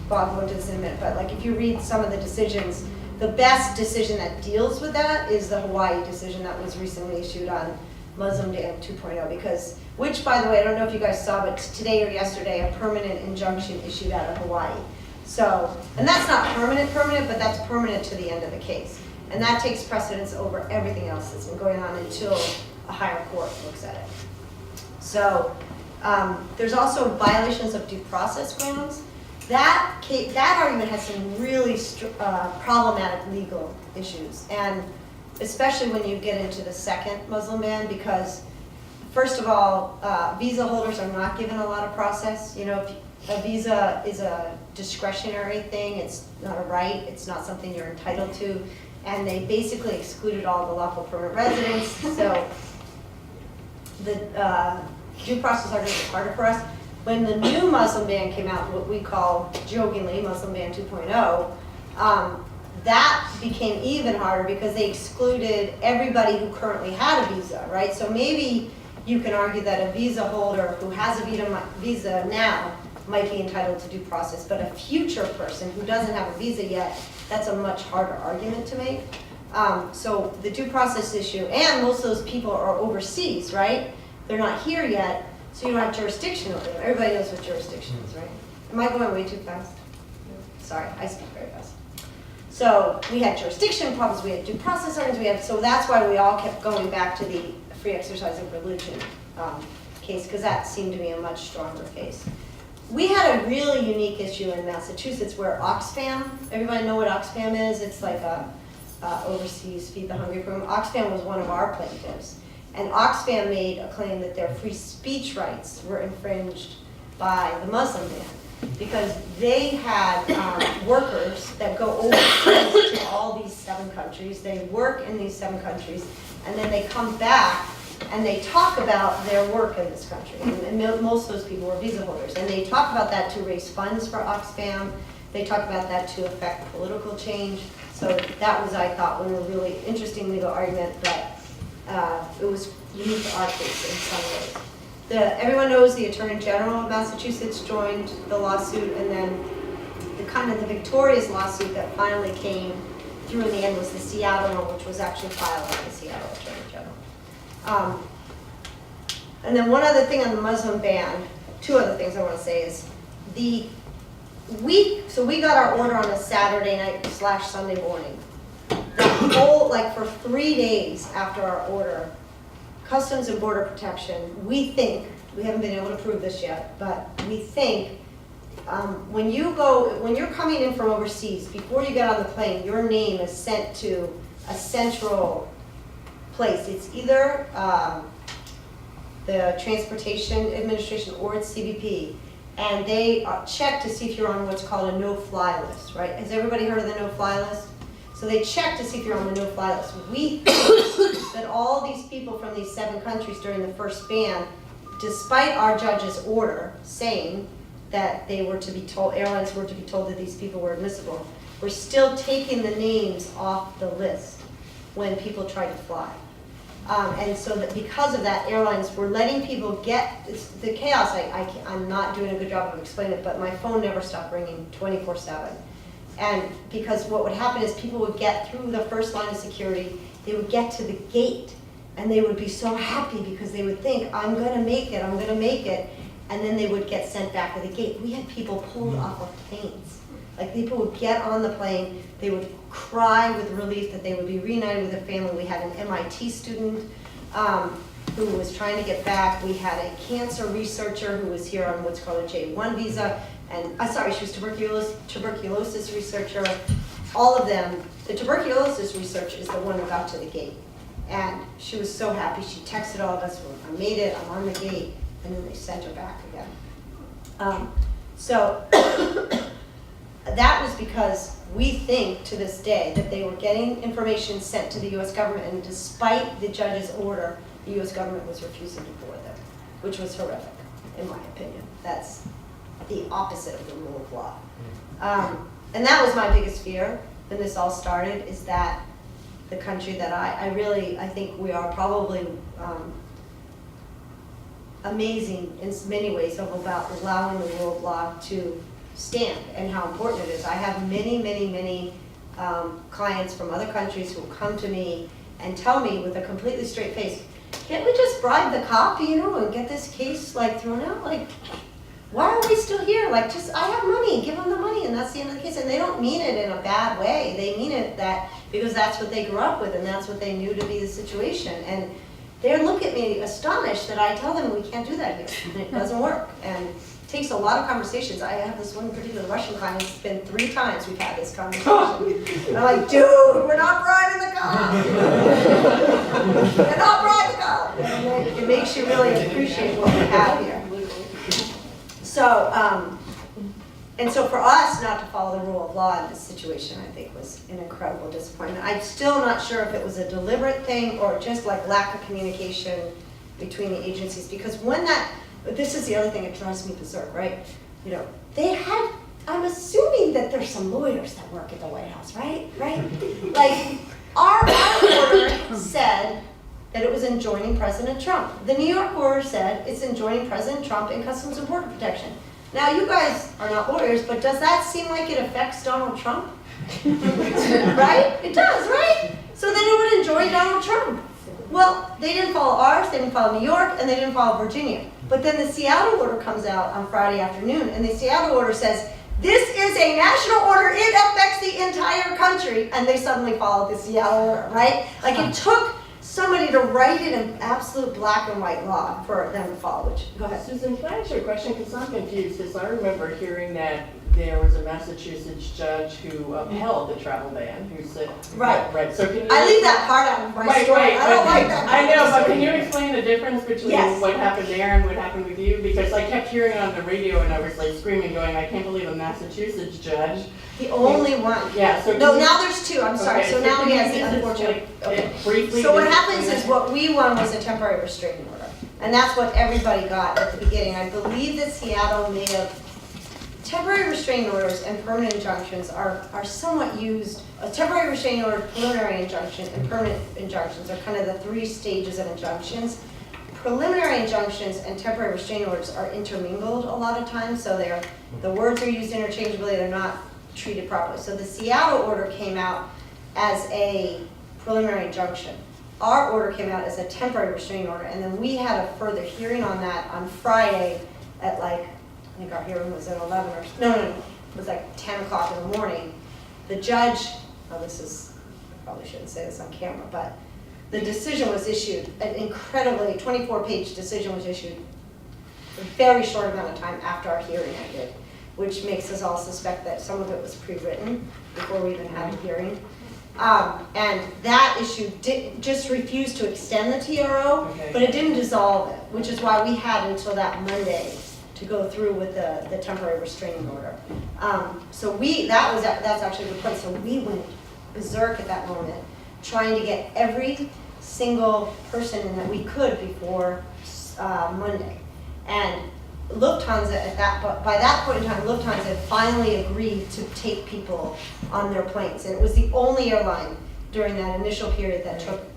well, I'll go into this in a minute, but like if you read some of the decisions, the best decision that deals with that is the Hawaii decision that was recently issued on Muslim ban 2.0, because, which by the way, I don't know if you guys saw, but today or yesterday, a permanent injunction issued out of Hawaii. So, and that's not permanent, but that's permanent to the end of the case. And that takes precedence over everything else that's been going on until a higher court looks at it. So, there's also violations of due process grounds. That argument has some really problematic legal issues, and especially when you get into the second Muslim ban, because first of all, visa holders are not given a lot of process. You know, a visa is a discretionary thing. It's not a right. It's not something you're entitled to, and they basically excluded all the lawful permanent residents. So the due process argument is harder for us. When the new Muslim ban came out, what we call jokingly Muslim ban 2.0, that became even harder because they excluded everybody who currently had a visa, right? So maybe you can argue that a visa holder who has a visa now might be entitled to due process, but a future person who doesn't have a visa yet, that's a much harder argument to make. So the due process issue, and most of those people are overseas, right? They're not here yet. So you don't have jurisdiction over them. Everybody knows what jurisdiction is, right? Am I going way too fast? Sorry, I speak very fast. So we had jurisdiction problems, we had due process arguments, so that's why we all kept going back to the free exercise of religion case, because that seemed to be a much stronger case. We had a really unique issue in Massachusetts where Oxfam, everybody know what Oxfam is? It's like a overseas Feed the Hungry program. Oxfam was one of our plaintiffs. And Oxfam made a claim that their free speech rights were infringed by the Muslim ban because they had workers that go overseas to all these 7 countries. They work in these 7 countries, and then they come back and they talk about their work in this country. And most of those people were visa holders. And they talk about that to raise funds for Oxfam. They talk about that to affect political change. So that was, I thought, one of the really interesting legal arguments, but it was unique to our case in some ways. everyone knows the Attorney General of Massachusetts joined the lawsuit, and then the victorious lawsuit that finally came through in the end was the Seattle one, which was actually filed by the Seattle Attorney General. And then one other thing on the Muslim ban, two other things I want to say is so we got our order on a Saturday night / Sunday morning. The whole, for 3 days after our order, Customs and Border Protection, we think, we haven't been able to prove this yet, but we think when you're coming in from overseas, before you get on the plane, your name is sent to a central place. It's either the Transportation Administration or it's CBP, and they check to see if you're on what's called a no-fly list, right? Has everybody heard of the no-fly list? So they check to see if you're on the no-fly list. We think that all these people from these 7 countries during the first ban, despite our judge's order saying that they were to be told, airlines were to be told that these people were admissible, were still taking the names off the list when people tried to fly. And so that because of that, airlines were letting people get the chaos. I'm not doing a good job of explaining it, but my phone never stopped ringing 24/7. And because what would happen is people would get through the first line of security, they would get to the gate, and they would be so happy because they would think, I'm gonna make it, and then they would get sent back to the gate. We had people pulled off of planes. People would get on the plane, they would cry with relief that they would be reunited with their family. We had an MIT student who was trying to get back. We had a cancer researcher who was here on what's called a J1 visa. And she was tuberculosis researcher. All of them, the tuberculosis research is the one who got to the gate. And she was so happy. She texted all of us, I made it, I'm on the gate. And then they sent her back again. So that was because we think to this day that they were getting information sent to the US government, and despite the judge's order, the US government was refusing to board them, which was horrific, in my opinion. That's the opposite of the rule of law. And that was my biggest fear when this all started, is that the country that I think we are probably amazing in many ways about allowing the rule of law to stand and how important it is. I have many clients from other countries who come to me and tell me with a completely straight face, can't we just bribe the cop, and get this case thrown out? Why are we still here? I have money, give them the money, and that's the end of the case. And they don't mean it in a bad way. They mean it because that's what they grew up with and that's what they knew to be the situation. And they look at me astonished that I tell them we can't do that here. And it doesn't work. And it takes a lot of conversations. I have this one particular Russian client, it's been 3 times we've had this conversation. And I'm like, dude, we're not bribing the cop. We're not bribing the cop. And it makes you really appreciate what we have here. So for us not to follow the rule of law in this situation, I think was an incredible disappointment. I'm still not sure if it was a deliberate thing or just lack of communication between the agencies. Because this is the other thing that drives me berserk, right? I'm assuming that there's some lawyers that work at the White House, right? Our order said that it was enjoining President Trump. The New York order said it's enjoining President Trump and Customs and Border Protection. Now, you guys are not lawyers, but does that seem like it affects Donald Trump? Right? It does, right? So then it would enjoin Donald Trump. Well, they didn't follow ours, they didn't follow New York, and they didn't follow Virginia. But then the Seattle order comes out on Friday afternoon, and the Seattle order says, this is a national order, it affects the entire country, and they suddenly followed the Seattle order, right? It took somebody to write it in absolute black and white law for them to follow, go ahead. Susan, can I ask you a question? Because I'm confused, because I remember hearing that there was a Massachusetts judge who upheld the travel ban, who said... Right. So can you... I leave that part out of my story. I don't like that. I know, but can you explain the difference between what happened there and what happened with you? Because I kept hearing it on the radio and I was screaming, going, I can't believe a Massachusetts judge. The only one. Yeah, so... No, now there's 2, I'm sorry. Okay, so now he has the unfortunate... Briefly... So what happens is what we won was a temporary restraining order. And that's what everybody got at the beginning. I believe that Seattle may have... Temporary restraining orders and permanent injunctions are somewhat used. A temporary restraining order, preliminary injunction, and permanent injunctions are kind of the 3 stages of injunctions. preliminary injunctions and temporary restraining orders are intermingled a lot of times, so the words are used interchangeably, they're not treated properly. So the Seattle order came out as a preliminary injunction. Our order came out as a temporary restraining order, and then we had a further hearing on that on Friday at like, I think our hearing was at 11 or, no, it was like 10 o'clock in the morning. The judge, oh, this is, I probably shouldn't say this on camera, but the decision was issued, an incredibly 24-page decision was issued a very short amount of time after our hearing ended, which makes us all suspect that some of it was pre-written before we even had the hearing. And that issue just refused to extend the TRO, but it didn't dissolve it, which is why we had until that Monday to go through with the temporary restraining order. So that's actually the point. So we went berserk at that moment, trying to get every single person in that we could before Monday. And Lufthansa by that point in time, Lufthansa had finally agreed to take people on their planes, and it was the only airline during that initial period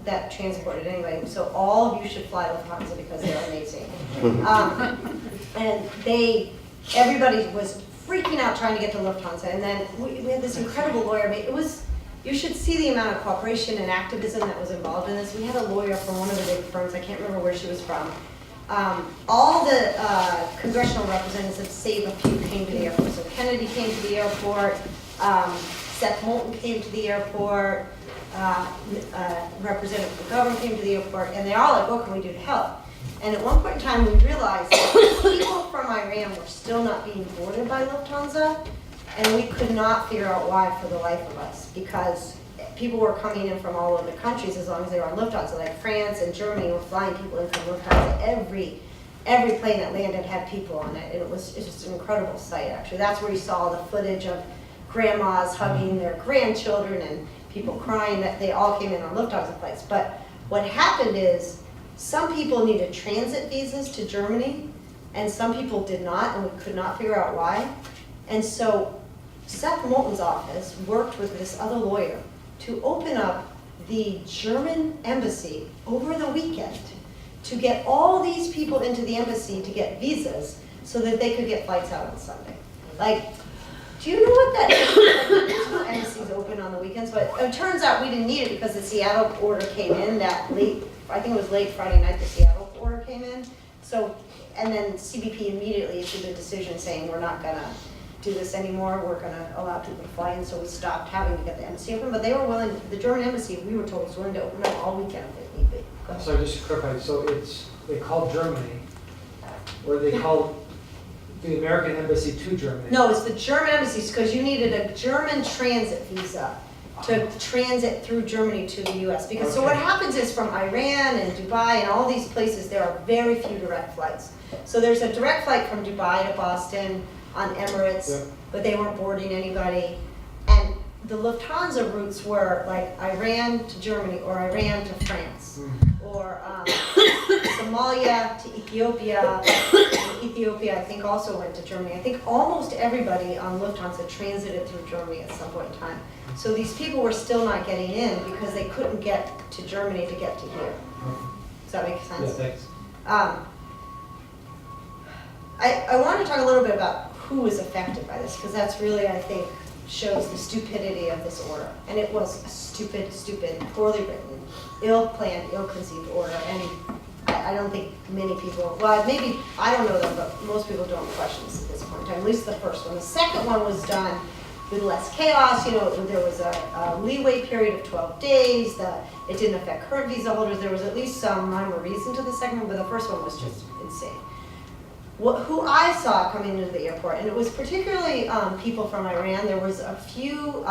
that transported anyway. So all of you should fly Lufthansa because they're amazing. And everybody was freaking out trying to get to Lufthansa, and then we had this incredible lawyer. You should see the amount of cooperation and activism that was involved in this. We had a lawyer from one of the big firms, I can't remember where she was from. All the congressional representatives of Save a Few came to the airport. So Kennedy came to the airport, Seth Moulton came to the airport, representative of the government came to the airport, and they're all like, what can we do to help? And at one point in time, we realized that people from Iran were still not being boarded by Lufthansa, and we could not figure out why for the life of us, because people were coming in from all over the countries as long as they were on Lufthansa. Like France and Germany were flying people in from Lufthansa. Every plane that landed had people on it. It's just an incredible sight, actually. That's where you saw the footage of grandmas hugging their grandchildren and people crying that they all came in on Lufthansa flights. But what happened is some people needed transit visas to Germany, and some people did not, and we could not figure out why. And so Seth Moulton's office worked with this other lawyer to open up the German embassy over the weekend to get all these people into the embassy to get visas so that they could get flights out on Sunday. Like, do you know what that is? Like, embassies open on the weekends, but it turns out we didn't need it because the Seattle order came in that late, I think it was late Friday night, the Seattle order came in. So, and then CBP immediately issued a decision saying we're not gonna do this anymore, we're going to allow people to fly in, so we stopped having to get the embassy open, but they were willing, the German embassy, we were told, was willing to open up all weekend if need be. So just to clarify, so they called Germany, or they called the American embassy to Germany? No, it's the German embassy, because you needed a German transit visa to transit through Germany to the US. Because so what happens is from Iran and Dubai and all these places, there are very few direct flights. So there's a direct flight from Dubai to Boston on Emirates, but they weren't boarding anybody. And the Lufthansa routes were like Iran to Germany or Iran to France, or Somalia to Ethiopia. And Ethiopia, I think, also went to Germany. I think almost everybody on Lufthansa transited through Germany at some point in time. So these people were still not getting in because they couldn't get to Germany to get to here. Does that make sense? Yeah, thanks. I want to talk a little bit about who was affected by this, because that's really, I think, shows the stupidity of this order. And it was a stupid, poorly written, ill-planned, ill-conceived order. And I don't think many people, well, maybe, I don't know them, but most people don't question this at this point in time, at least the first one. The second one was done with less chaos. You know, there was a leeway period of 12 days. It didn't affect current visa holders. There was at least some rhyme or reason to the second one, but the first one was just insane. Who I saw coming into the airport, and it was particularly people from Iran. There was a few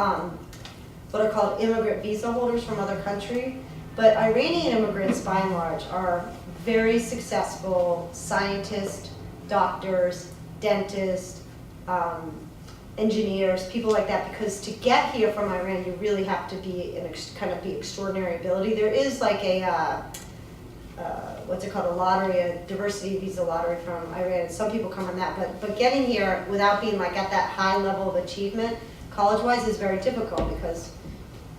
what are called immigrant visa holders from other country, but Iranian immigrants by and large are very successful scientists, doctors, dentists, engineers, people like that, because to get here from Iran, you really have to be kind of extraordinary ability. There is like a what's it called, a lottery, a diversity visa lottery from Iran. Some people come from that, but getting here without being like at that high level of achievement, college-wise, is very difficult because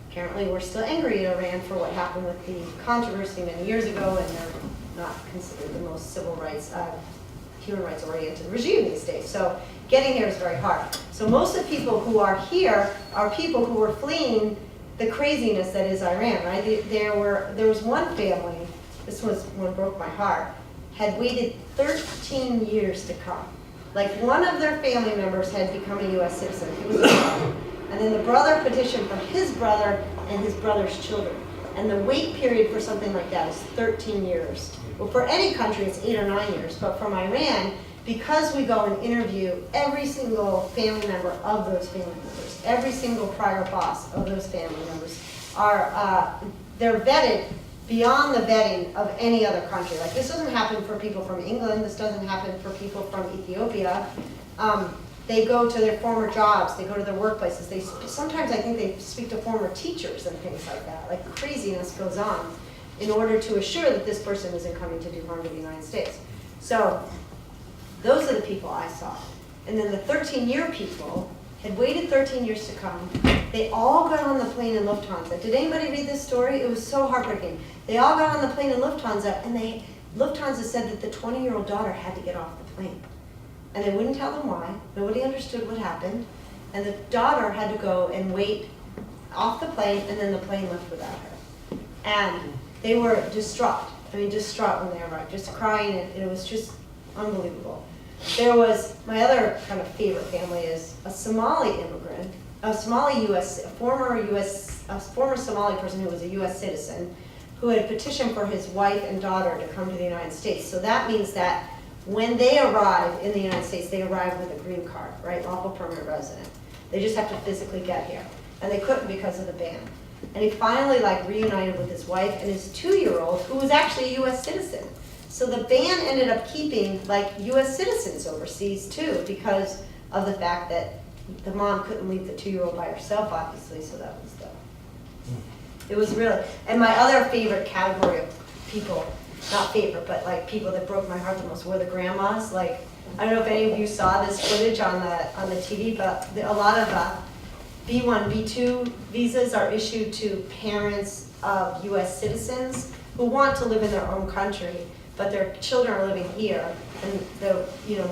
apparently we're still angry at Iran for what happened with the controversy many years ago, and not considered the most civil rights, human rights oriented regime these days. So getting here is very hard. So most of the people who are here are people who were fleeing the craziness that is Iran, right? There was one family, this was what broke my heart, had waited 13 years to come. Like one of their family members had become a US citizen, he was a brother. And then the brother petitioned for his brother and his brother's children. And the wait period for something like that is 13 years. Well, for any country, it's 8 or 9 years, but from Iran, because we go and interview every single family member of those family members, every single prior boss of those family members, they're vetted beyond the vetting of any other country. Like this doesn't happen for people from England, this doesn't happen for people from Ethiopia. They go to their former jobs, they go to their workplaces. Sometimes I think they speak to former teachers and things like that. Like craziness goes on in order to assure that this person isn't coming to do harm to the United States. So those are the people I saw. And then the 13-year people had waited 13 years to come. They all got on the plane in Lufthansa. Did anybody read this story? It was so heartbreaking. They all got on the plane in Lufthansa, and Lufthansa said that the 20-year-old daughter had to get off the plane. And they wouldn't tell them why. Nobody understood what happened. And the daughter had to go and wait off the plane, and then the plane left without her. And they were distraught. I mean, distraught when they arrived, just crying, and it was just unbelievable. There was, my other kind of favorite family is a Somali immigrant, a former Somali person who was a US citizen, who had petitioned for his wife and daughter to come to the United States. So that means that when they arrive in the United States, they arrive with a green card, right? Lawful permanent resident. They just have to physically get here. And they couldn't because of the ban. And he finally reunited with his wife and his 2-year-old, who was actually a US citizen. So the ban ended up keeping US citizens overseas too, because of the fact that the mom couldn't leave the 2-year-old by herself, obviously, so that was it was really, and my other favorite category of people, not favorite, but people that broke my heart the most were the grandmas. I don't know if any of you saw this footage on the TV, but a lot of B1, B2 visas are issued to parents of US citizens who want to live in their own country, but their children are living here, and the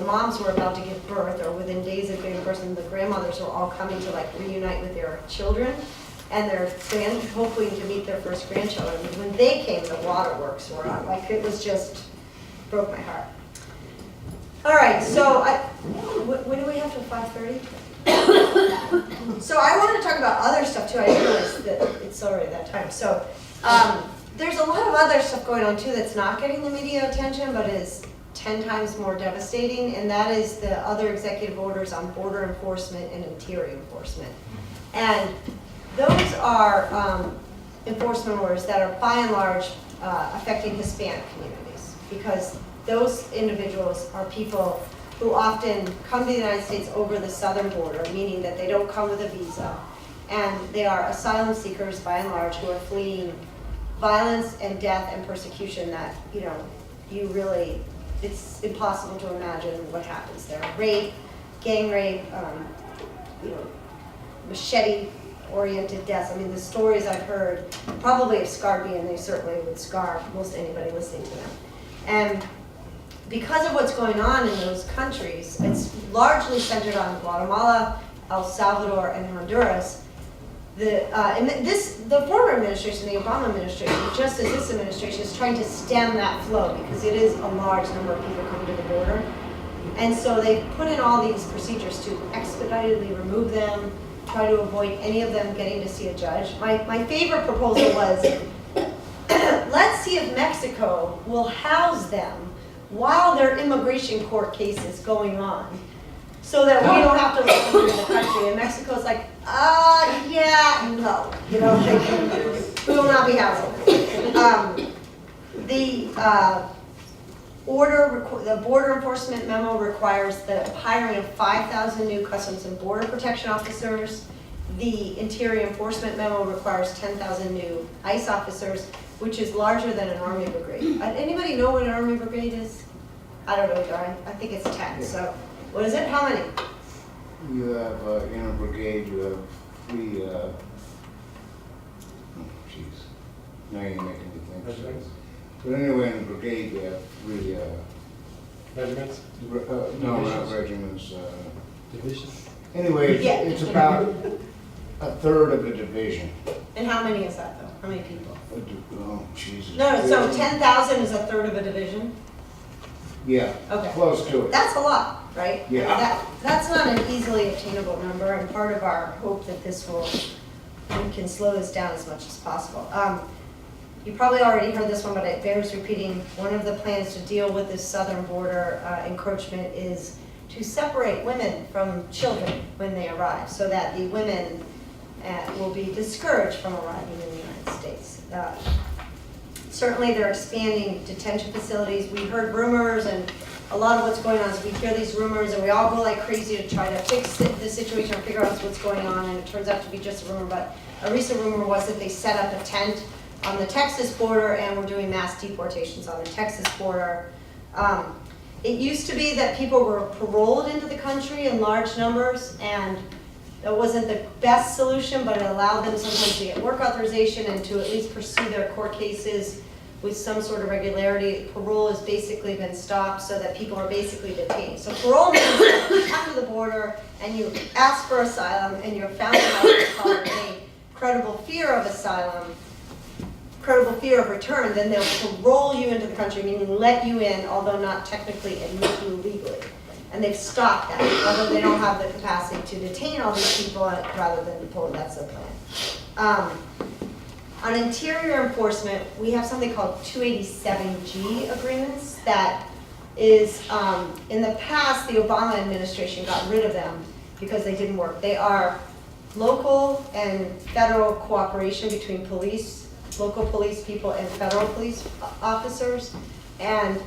moms were about to give birth or within days of giving birth, and the grandmothers were all coming to reunite with their children and their hoping to meet their first grandchildren. When they came, the waterworks were on. It was just broke my heart. All right, so when do we have till 5:30? So I wanted to talk about other stuff too. I realized that it's already that time. So there's a lot of other stuff going on too that's not getting the media attention, but is 10 times more devastating, and that is the other executive orders on border enforcement and interior enforcement. And those are enforcement orders that are by and large affecting Hispanic communities, because those individuals are people who often come to the United States over the southern border, meaning that they don't come with a visa, and they are asylum seekers by and large who are fleeing violence and death and persecution that it's impossible to imagine what happens there. Rape, gang rape, machete-oriented deaths. I mean, the stories I've heard probably have scarred me, and they certainly would scar most anybody listening to them. And because of what's going on in those countries, it's largely centered on Guatemala, El Salvador, and Honduras. The former administration, the Obama administration, just as this administration, is trying to stem that flow, because it is a large number of people coming to the border. And so they put in all these procedures to expeditedly remove them, try to avoid any of them getting to see a judge. My favorite proposal was, let's see if Mexico will house them while their immigration court case is going on, so that we don't have to let them in the country. And Mexico's like, yeah, no, we will not be housing them. The border enforcement memo requires the hiring of 5,000 new Customs and Border Protection officers. The Interior Enforcement memo requires 10,000 new ICE officers, which is larger than an Army brigade. Anybody know what an Army brigade is? I don't know, Darren. I think it's 10. So, what is it? How many? You have in a brigade, you have 3. Now you're making me think. But anyway, in the brigade, we have three, Regiments? no, not regiments. Division? Anyway, Yeah. it's about a third of a division. And how many is that though? How many people? Oh, Jesus. No, so 10,000 is a third of a division? Yeah, Okay. close to it. That's a lot, right? Yeah. That's not an easily attainable number, and part of our hope that we can slow this down as much as possible. You probably already heard this one, but it bears repeating. One of the plans to deal with this southern border encroachment is to separate women from children when they arrive, so that the women will be discouraged from arriving in the United States. Certainly they're expanding detention facilities. We heard rumors, and a lot of what's going on is we hear these rumors and we all go like crazy to try to fix the situation or figure out what's going on, and it turns out to be just a rumor. But a recent rumor was that they set up a tent on the Texas border and we're doing mass deportations on the Texas border. It used to be that people were paroled into the country in large numbers, and that wasn't the best solution, but it allowed them sometimes to get work authorization and to at least pursue their court cases with some sort of regularity. Parole has basically been stopped so that people are basically detained. So parole means that if you come to the border and you ask for asylum and you're found out what's called a credible fear of asylum, credible fear of return, then they'll parole you into the country, meaning let you in, although not technically admit you legally. And they've stopped that, although they don't have the capacity to detain all these people rather than deport. That's the plan. On interior enforcement, we have something called 287G agreements that is, in the past, the Obama administration got rid of them because they didn't work. They are local and federal cooperation between police, local police people and federal police officers, and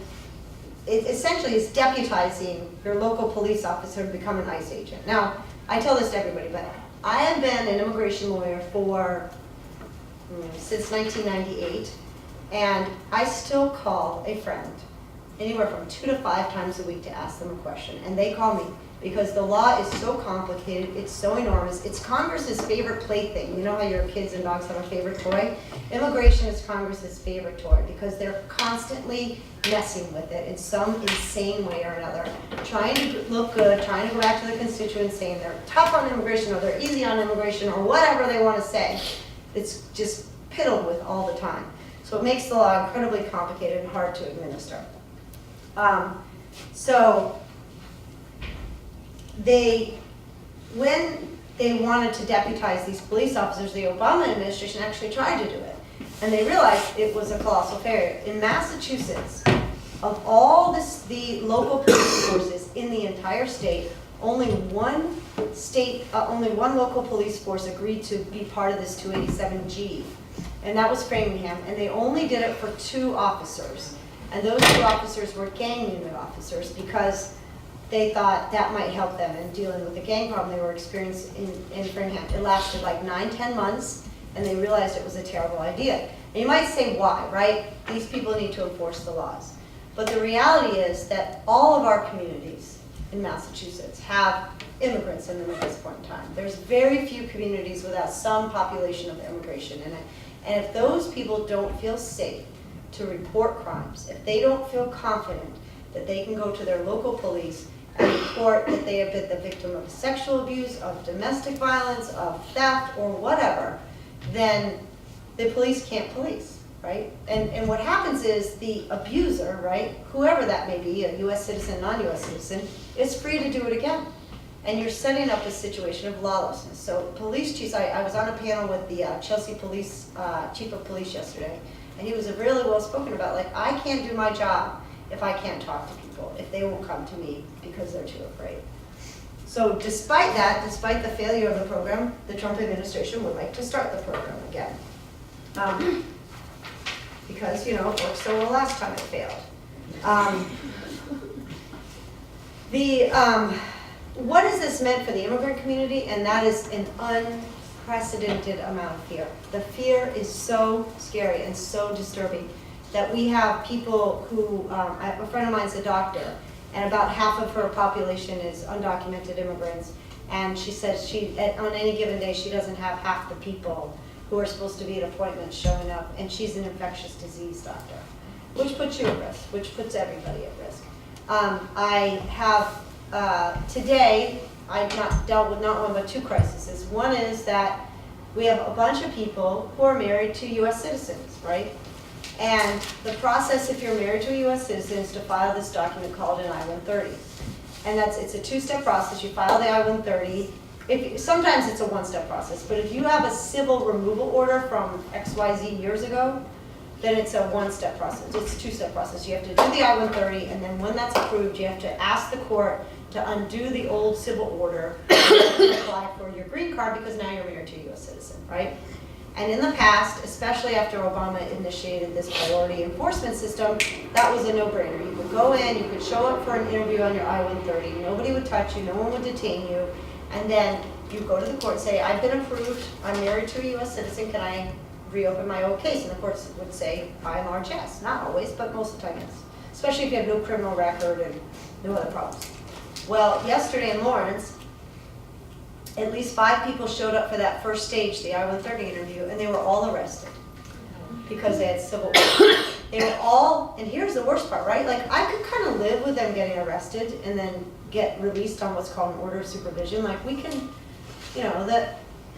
it essentially is deputizing your local police officer to become an ICE agent. Now, I tell this to everybody, but I have been an immigration lawyer for since 1998, and I still call a friend anywhere from 2 to 5 times a week to ask them a question, and they call me because the law is so complicated, it's so enormous. It's Congress's favorite plaything. You know how your kids and dogs have a favorite toy? Immigration is Congress's favorite toy because they're constantly messing with it in some insane way or another, trying to look good, trying to go back to the constituents, saying they're tough on immigration or they're easy on immigration or whatever they want to say. It's just piddled with all the time. So it makes the law incredibly complicated and hard to administer. When they wanted to deputize these police officers, the Obama administration actually tried to do it. And they realized it was a colossal failure. In Massachusetts, of all the local police forces in the entire state, only one local police force agreed to be part of this 287G. And that was Framingham, and they only did it for 2 officers. And those 2 officers were gang unit officers because they thought that might help them in dealing with the gang problem they were experiencing in Framingham. It lasted like 9-10 months, and they realized it was a terrible idea. And you might say, why, right? These people need to enforce the laws. But the reality is that all of our communities in Massachusetts have immigrants in them at this point in time. There's very few communities without some population of immigration in it. And if those people don't feel safe to report crimes, if they don't feel confident that they can go to their local police and report that they have been the victim of sexual abuse, of domestic violence, of theft, or whatever, then the police can't police, right? And what happens is the abuser, right, whoever that may be, a U.S. citizen, non-U.S. citizen, is free to do it again. And you're setting up a situation of lawlessness. So police chiefs, I was on a panel with the Chelsea police, chief of police yesterday, and he was really well spoken about, like, I can't do my job if I can't talk to people, if they won't come to me because they're too afraid. So despite that, despite the failure of the program, the Trump administration would like to start the program again. Because, you know, it worked so well last time it failed. What has this meant for the immigrant community? And that is an unprecedented amount of fear. The fear is so scary and so disturbing that we have people who, a friend of mine's a doctor, and about half of her population is undocumented immigrants. And she says on any given day, she doesn't have half the people who are supposed to be at appointments showing up, and she's an infectious disease doctor. which puts you at risk, which puts everybody at risk. I have, today, I've not dealt with not one but two crises. One is that we have a bunch of people who are married to US citizens, right? And the process, if you're married to a US citizen, is to file this document called an I-130. And it's a two-step process. You file the I-130. Sometimes it's a one-step process, but if you have a civil removal order from XYZ years ago, then it's a one-step process. It's a two-step process. You have to do the I-130, and then when that's approved, you have to ask the court to undo the old civil order and apply for your green card because now you're married to a US citizen, right? And in the past, especially after Obama initiated this priority enforcement system, that was a no-brainer. You could go in, you could show up for an interview on your I-130, nobody would touch you, no one would detain you, and then you go to the court and say, I've been approved, I'm married to a US citizen, can I reopen my old case? And the courts would say, by and large, yes. Not always, but most of the time, yes. Especially if you have no criminal record and no other problems. Well, yesterday in Lawrence, at least 5 people showed up for that first stage, the I-130 interview, and they were all arrested because they had civil orders. They were all, and here's the worst part, right? Like, I could kind of live with them getting arrested and then get released on what's called an order of supervision. Like, we can, you know,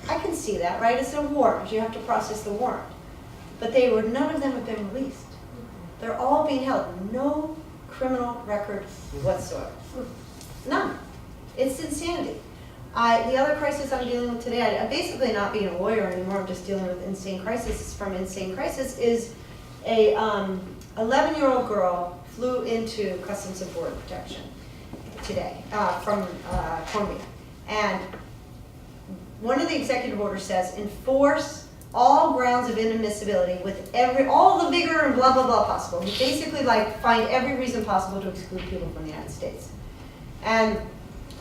I can see that, right? It's a warrant. You have to process the warrant. But none of them have been released. They're all being held. No criminal record whatsoever. None. It's insanity. The other crisis I'm dealing with today, I'm basically not being a lawyer anymore, I'm just dealing with insane crisis from insane crisis, is a 11-year-old girl flew into Customs and Border Protection today from Colombia. And one of the executive orders says, enforce all grounds of inadmissibility with all the vigor and blah, blah, blah possible. Basically, like, find every reason possible to exclude people from the United States. And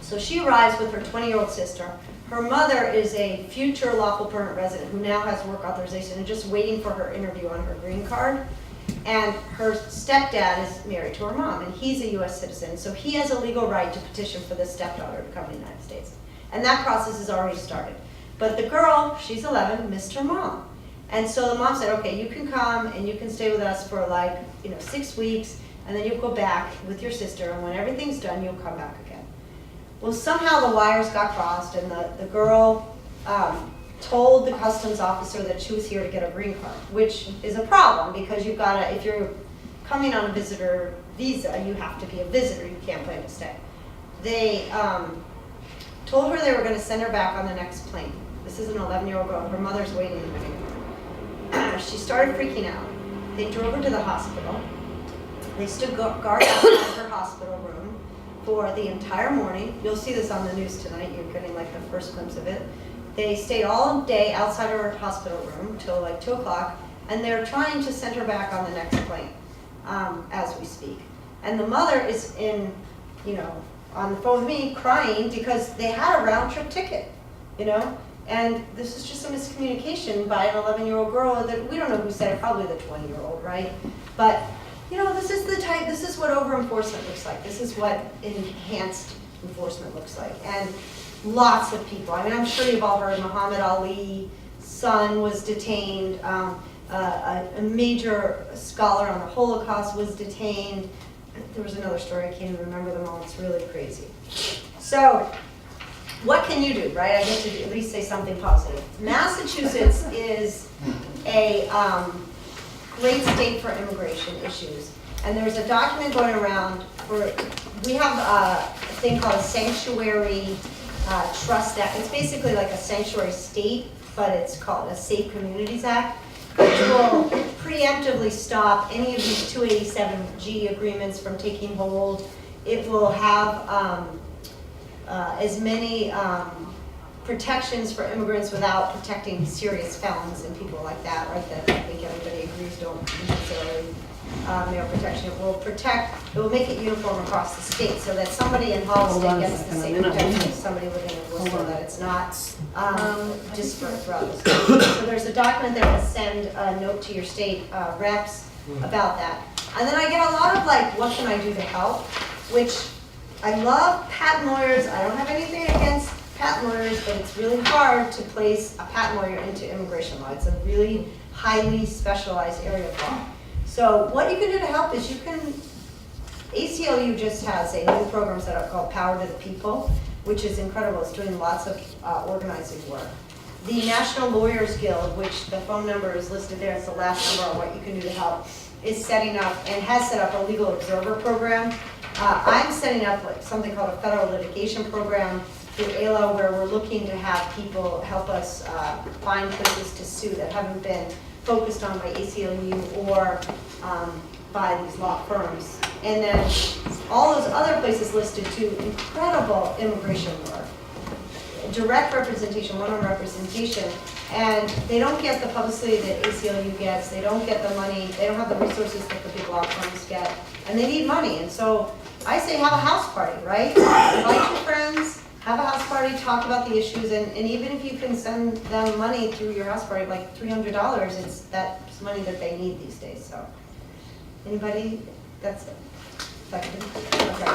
so she arrives with her 20-year-old sister. Her mother is a future lawful permanent resident who now has work authorization and just waiting for her interview on her green card. And her stepdad is married to her mom, and he's a US citizen, so he has a legal right to petition for this stepdaughter to come to the United States. And that process has already started. But the girl, she's 11, missed her mom. And so the mom said, okay, you can come and you can stay with us for 6 weeks, and then you'll go back with your sister, and when everything's done, you'll come back again. Well, somehow the wires got crossed, and the girl told the customs officer that she was here to get a green card, which is a problem because you've got to, if you're coming on a visitor visa, you have to be a visitor, you can't plan to stay. They told her they were going to send her back on the next plane. This is an 11-year-old girl, her mother's waiting in the waiting room. She started freaking out. They drove her to the hospital. They stood guard outside her hospital room for the entire morning. You'll see this on the news tonight. You're getting like the first glimpse of it. They stayed all day outside her hospital room till like 2 o'clock, and they're trying to send her back on the next plane as we speak. And the mother is on the phone with me crying because they had a round trip ticket, and this is just a miscommunication by an 11-year-old girl that we don't know who said it, probably the 20-year-old, right? But this is what over-enforcement looks like. This is what enhanced enforcement looks like. And lots of people, I'm sure you've all heard Muhammad Ali's son was detained, a major scholar on the Holocaust was detained. There was another story, I can't even remember them all, it's really crazy. So, what can you do, right? I guess to at least say something positive. Massachusetts is a great state for immigration issues. And there's a document going around we have a thing called a Sanctuary Trust Act. It's basically like a sanctuary state, but it's called a Safe Communities Act, which will preemptively stop any of these 287G agreements from taking hold. It will have as many protections for immigrants without protecting serious felons and people like that, right? That I think everybody agrees don't necessarily merit protection. It will make it uniform across the state so that somebody in Hollister gets the same protection as somebody within a Worcester, that it's not disparate throughout the state. So there's a document that will send a note to your state reps about that. And then I get a lot of what can I do to help? Which I love patent lawyers. I don't have anything against patent lawyers, but it's really hard to place a patent lawyer into immigration law. It's a really highly specialized area of law. So what you can do to help is ACLU just has a new program set up called Power to the People, which is incredible. It's doing lots of organizing work. The National Lawyers Guild, which the phone number is listed there, it's the last number on what you can do to help, is setting up and has set up a legal observer program. I'm setting up something called a federal litigation program through ALO, where we're looking to have people help us find places to sue that haven't been focused on by ACLU or by these law firms. And then all those other places listed too, incredible immigration work. Direct representation, one-on-one representation, and they don't get the publicity that ACLU gets, they don't get the money, they don't have the resources that the big law firms get, and they need money. And so I say have a house party, right? Invite your friends, have a house party, talk about the issues, and even if you can send them money through your house party, like $300, that's money that they need these days. So anybody? That's it. Second. Okay.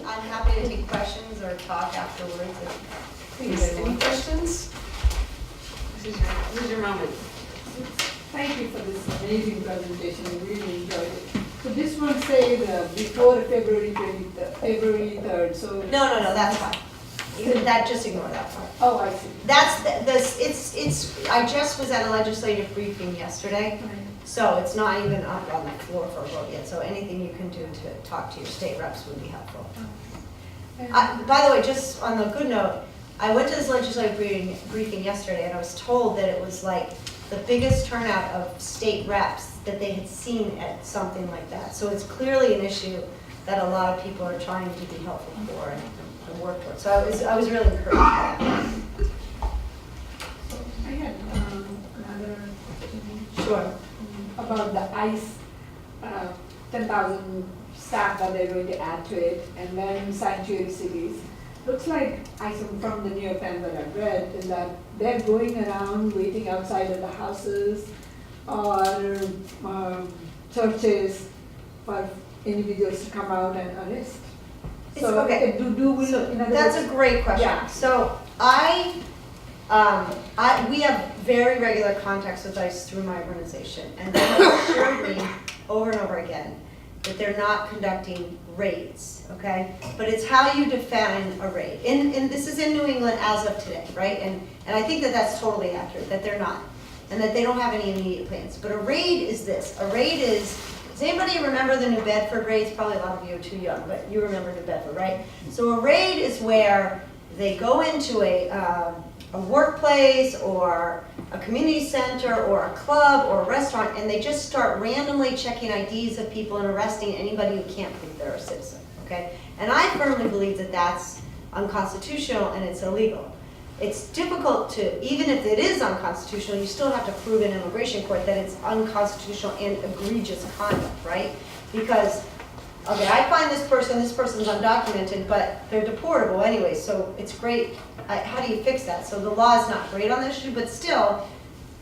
I'm happy to take questions or talk afterwards. Please, any questions? This is your moment. Thank you for this amazing presentation, I really enjoyed it. So this one says before February 3rd, so. No, that's fine. That, just ignore that part. Oh, I see. That's, I just was at a legislative briefing yesterday, so it's not even up on the floor for a vote yet, so anything you can do to talk to your state reps would be helpful. By the way, just on the good note, I went to this legislative briefing yesterday, and I was told that it was like the biggest turnout of state reps that they had seen at something like that. So it's clearly an issue that a lot of people are trying to be helpful for and work for. So I was really encouraged by that. I had another question. Sure. About the ICE, 10,000 staff that they're going to add to it, and then sanctuary cities. Looks like, from the New York Times that I've read, is that they're going around waiting outside of the houses or churches for individuals to come out and arrest. It's okay. That's a great question. Yeah. So we have very regular contacts with ICE through my organization, and they have assured me over and over again that they're not conducting raids, okay? But it's how you define a raid. And this is in New England as of today, right? And I think that that's totally accurate, that they're not, and that they don't have any immediate plans. But a raid is this. A raid is, does anybody remember the New Bedford raids? Probably a lot of you are too young, but you remember New Bedford, right? So a raid is where they go into a workplace or a community center or a club or a restaurant, and they just start randomly checking IDs of people and arresting anybody who can't prove they're a citizen, okay? And I firmly believe that that's unconstitutional and it's illegal. It's difficult to, even if it is unconstitutional, you still have to prove in immigration court that it's unconstitutional and egregious conduct, right? Because, okay, I find this person's undocumented, but they're deportable anyway, so it's great. How do you fix that? So the law is not great on this issue, but still,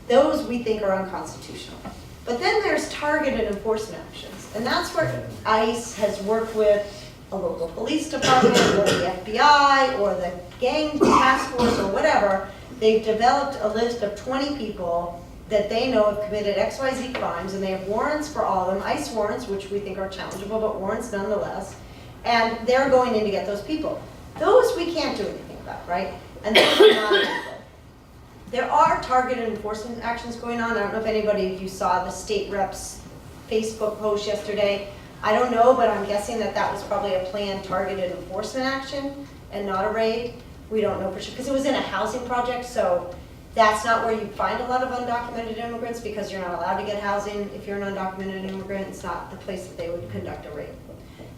those we think are unconstitutional. But then there's targeted enforcement actions, and that's where ICE has worked with a local police department or the FBI or the gang task force or whatever. They've developed a list of 20 people that they know have committed XYZ crimes, and they have warrants for all of them, ICE warrants, which we think are challengeable, but warrants nonetheless, and they're going in to get those people. Those we can't do anything about, right? And those are not illegal. There are targeted enforcement actions going on. I don't know if anybody of you saw the state rep's Facebook post yesterday. I don't know, but I'm guessing that that was probably a planned targeted enforcement action and not a raid. We don't know for sure, because it was in a housing project, so that's not where you find a lot of undocumented immigrants, because you're not allowed to get housing if you're an undocumented immigrant. It's not the place that they would conduct a raid.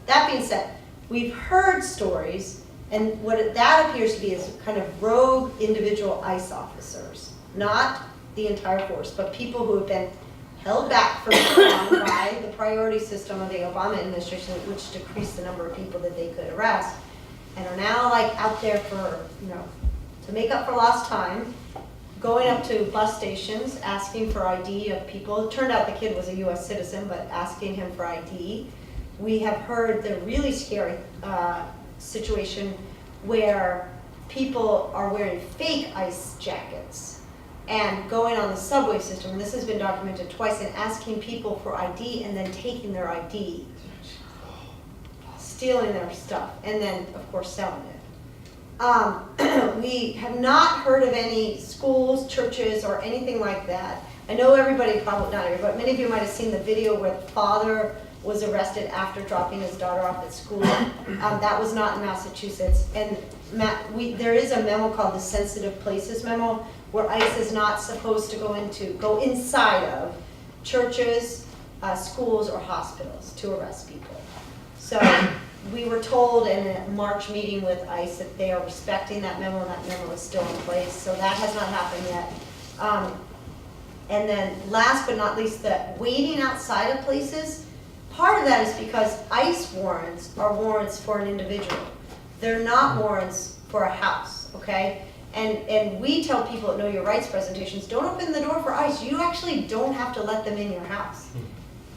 That being said, we've heard stories, and what that appears to be is kind of rogue individual ICE officers, not the entire force, but people who have been held back for so long by the priority system of the Obama administration, which decreased the number of people that they could arrest, and are now like out there for, to make up for lost time, going up to bus stations, asking for ID of people. It turned out the kid was a US citizen, but asking him for ID. We have heard the really scary situation where people are wearing fake ICE jackets and going on the subway system, and this has been documented twice, and asking people for ID and then taking their ID, stealing their stuff, and then, of course, selling it. We have not heard of any schools, churches, or anything like that. I know everybody, probably not everybody, but many of you might have seen the video where the father was arrested after dropping his daughter off at school. That was not in Massachusetts. And there is a memo called the Sensitive Places Memo, where ICE is not supposed to go inside of churches, schools, or hospitals to arrest people. So we were told in a March meeting with ICE that they are respecting that memo, and that memo is still in place. So that has not happened yet. And then last but not least, the waiting outside of places. Part of that is because ICE warrants are warrants for an individual. They're not warrants for a house, okay? And we tell people at Know Your Rights presentations, don't open the door for ICE. You actually don't have to let them in your house.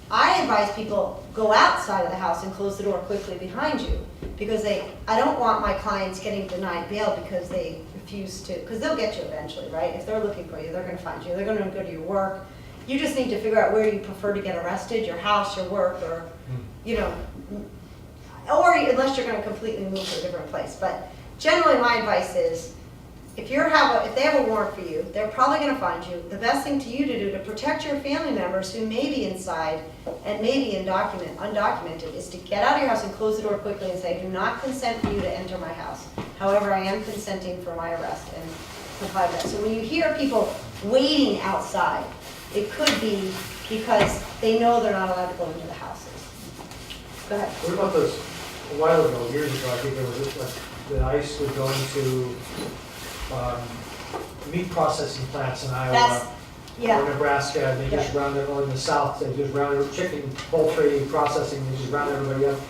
I advise people, go outside of the house and close the door quickly behind you, because I don't want my clients getting denied bail because they refuse to, because they'll get you eventually, right? If they're looking for you, they're going to find you. They're going to go to your work. You just need to figure out where you prefer to get arrested, your house, your work, or, you know, or unless you're going to completely move to a different place. But generally my advice is, if they have a warrant for you, they're probably going to find you. The best thing to do to protect your family members who may be inside and may be undocumented is to get out of your house and close the door quickly and say, I do not consent for you to enter my house. However, I am consenting for my arrest, and comply with that. So when you hear people waiting outside, it could be because they know they're not allowed to go into the houses. Go ahead. What about those, a while ago, years ago, I think there was like the ICE would go into meat processing plants in Iowa or Nebraska, and they just round it, or in the South, they just round it, chicken, poultry processing, they just round everybody up.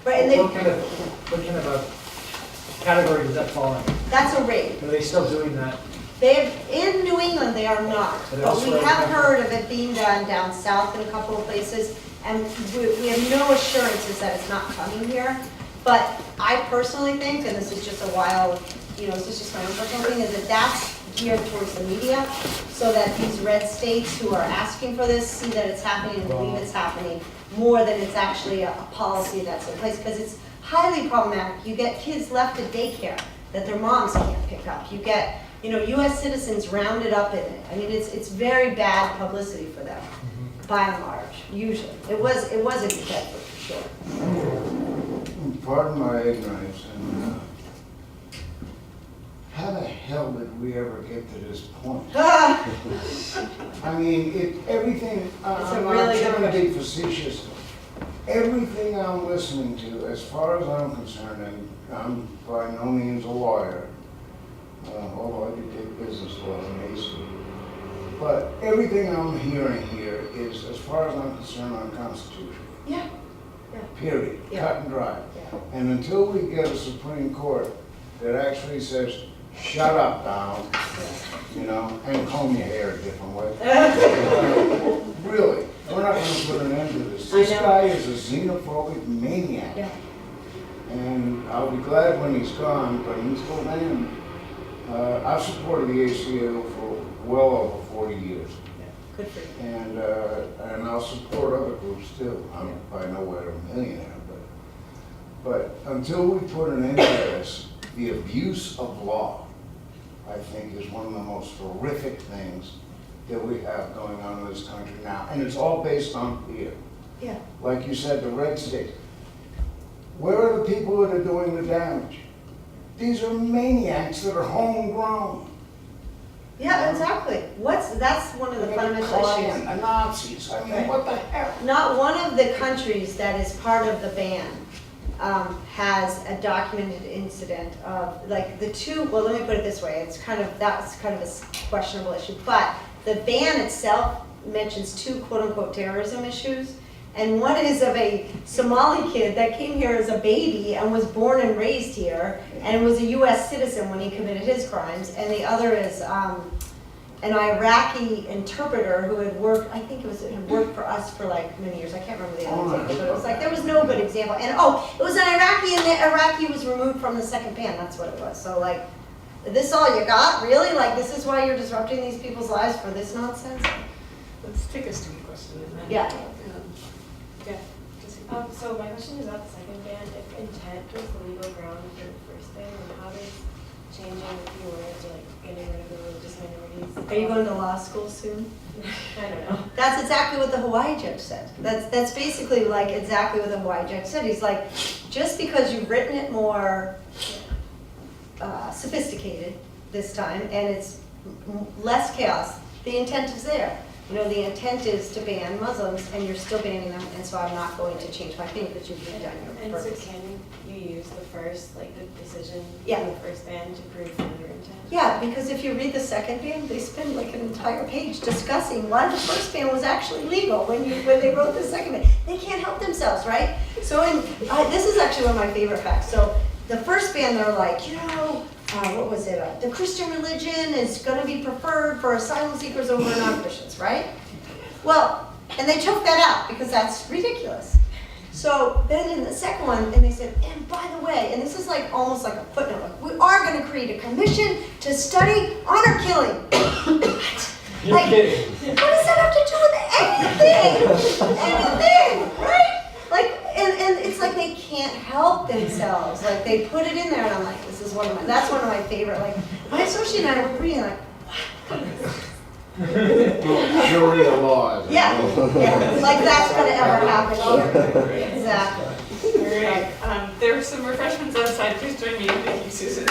Right, and What kind of a category does that fall in? that's a raid. Are they still doing that? In New England, they are not, but we have heard of it being done down south in a couple of places, and we have no assurances that it's not coming here. But I personally think, and this is just a wild, this is just my own personal thing, is that that's geared towards the media, so that these red states who are asking for this see that it's happening and believe it's happening more than it's actually a policy that's in place, because it's highly problematic. You get kids left at daycare that their moms can't pick up. You get U.S. citizens rounded up in it. I mean, it's very bad publicity for them, by and large. Usually, it was a detective for sure. Pardon my ignorance, and how the hell did we ever get to this point? I mean, everything. I'm not trying to be facetious. Everything I'm listening to, as far as I'm concerned, and I'm by no means a lawyer. Although I do take business law in ACLU. But everything I'm hearing here is, as far as I'm concerned, unconstitutional. Yeah. Period. Yeah. Cut and dry. Yeah. And until we get a Supreme Court that actually says, shut up, Donald, and comb your hair a different way. Really, we're not going to put an end to this. This guy is a xenophobic maniac. Yeah. And I'll be glad when he's gone, but until then, I've supported the ACLU for well over 40 years. Good for you. And I'll support other groups too. I'm by nowhere a millionaire, but until we put an end to this, the abuse of law, I think, is one of the most horrific things that we have going on in this country now. And it's all based on fear. Yeah. Like you said, the red state. Where are the people that are doing the damage? These are maniacs that are homegrown. Yeah, exactly. That's one of the fundamental issues. Nazis. I mean, what the hell? Not one of the countries that is part of the ban has a documented incident of, like, the two. Well, let me put it this way: that's kind of a questionable issue. But the ban itself mentions two quote-unquote terrorism issues. And one is of a Somali kid that came here as a baby and was born and raised here and was a U.S. citizen when he committed his crimes. And the other is an Iraqi interpreter who had worked, I think had worked for us for like many years. I can't remember the other example, but it was like, there was no good example. And it was an Iraqi, and the Iraqi was removed from the second ban. That's what it was. So like, this all you got, really? Like, this is why you're disrupting these people's lives for this nonsense? Let's take a student question and then. Yeah. Yeah. Just- So my question is about the second ban. If intent was the legal ground for the first ban, then how does changing the words or like getting rid of the religious minorities? Are you going to law school soon? I don't know. That's exactly what the Hawaii judge said. That's basically like exactly what the Hawaii judge said. He's like, just because you've written it more sophisticated this time and it's less chaos, the intent is there. You know, the intent is to ban Muslims and you're still banning them, and so I'm not going to change my opinion, but you've done your And so purpose. can you use the first, like the decision Yeah. in the first ban to prove further intent? Yeah, because if you read the second ban, they spend like an entire page discussing why the first ban was actually legal when they wrote the second ban. They can't help themselves, right? So this is actually one of my favorite facts. So the first ban, they're like, you know, what was it? The Christian religion is going to be preferred for asylum seekers over non-Christians, right? Well, and they took that out because that's ridiculous. So then in the second one, and they said, and by the way, and this is like almost like a footnote, like, we are going to create a commission to study honor killing. You're Like, kidding. what does that have to do with anything? Anything, right? Like, and it's like they can't help themselves. Like they put it in there, and I'm like, this is that's one of my favorite. Like my associate and I were reading, like, Sharia laws. yeah, like that's gonna ever happen here. Exactly. All right, there are some refreshments outside. Please join me in thanking Susan.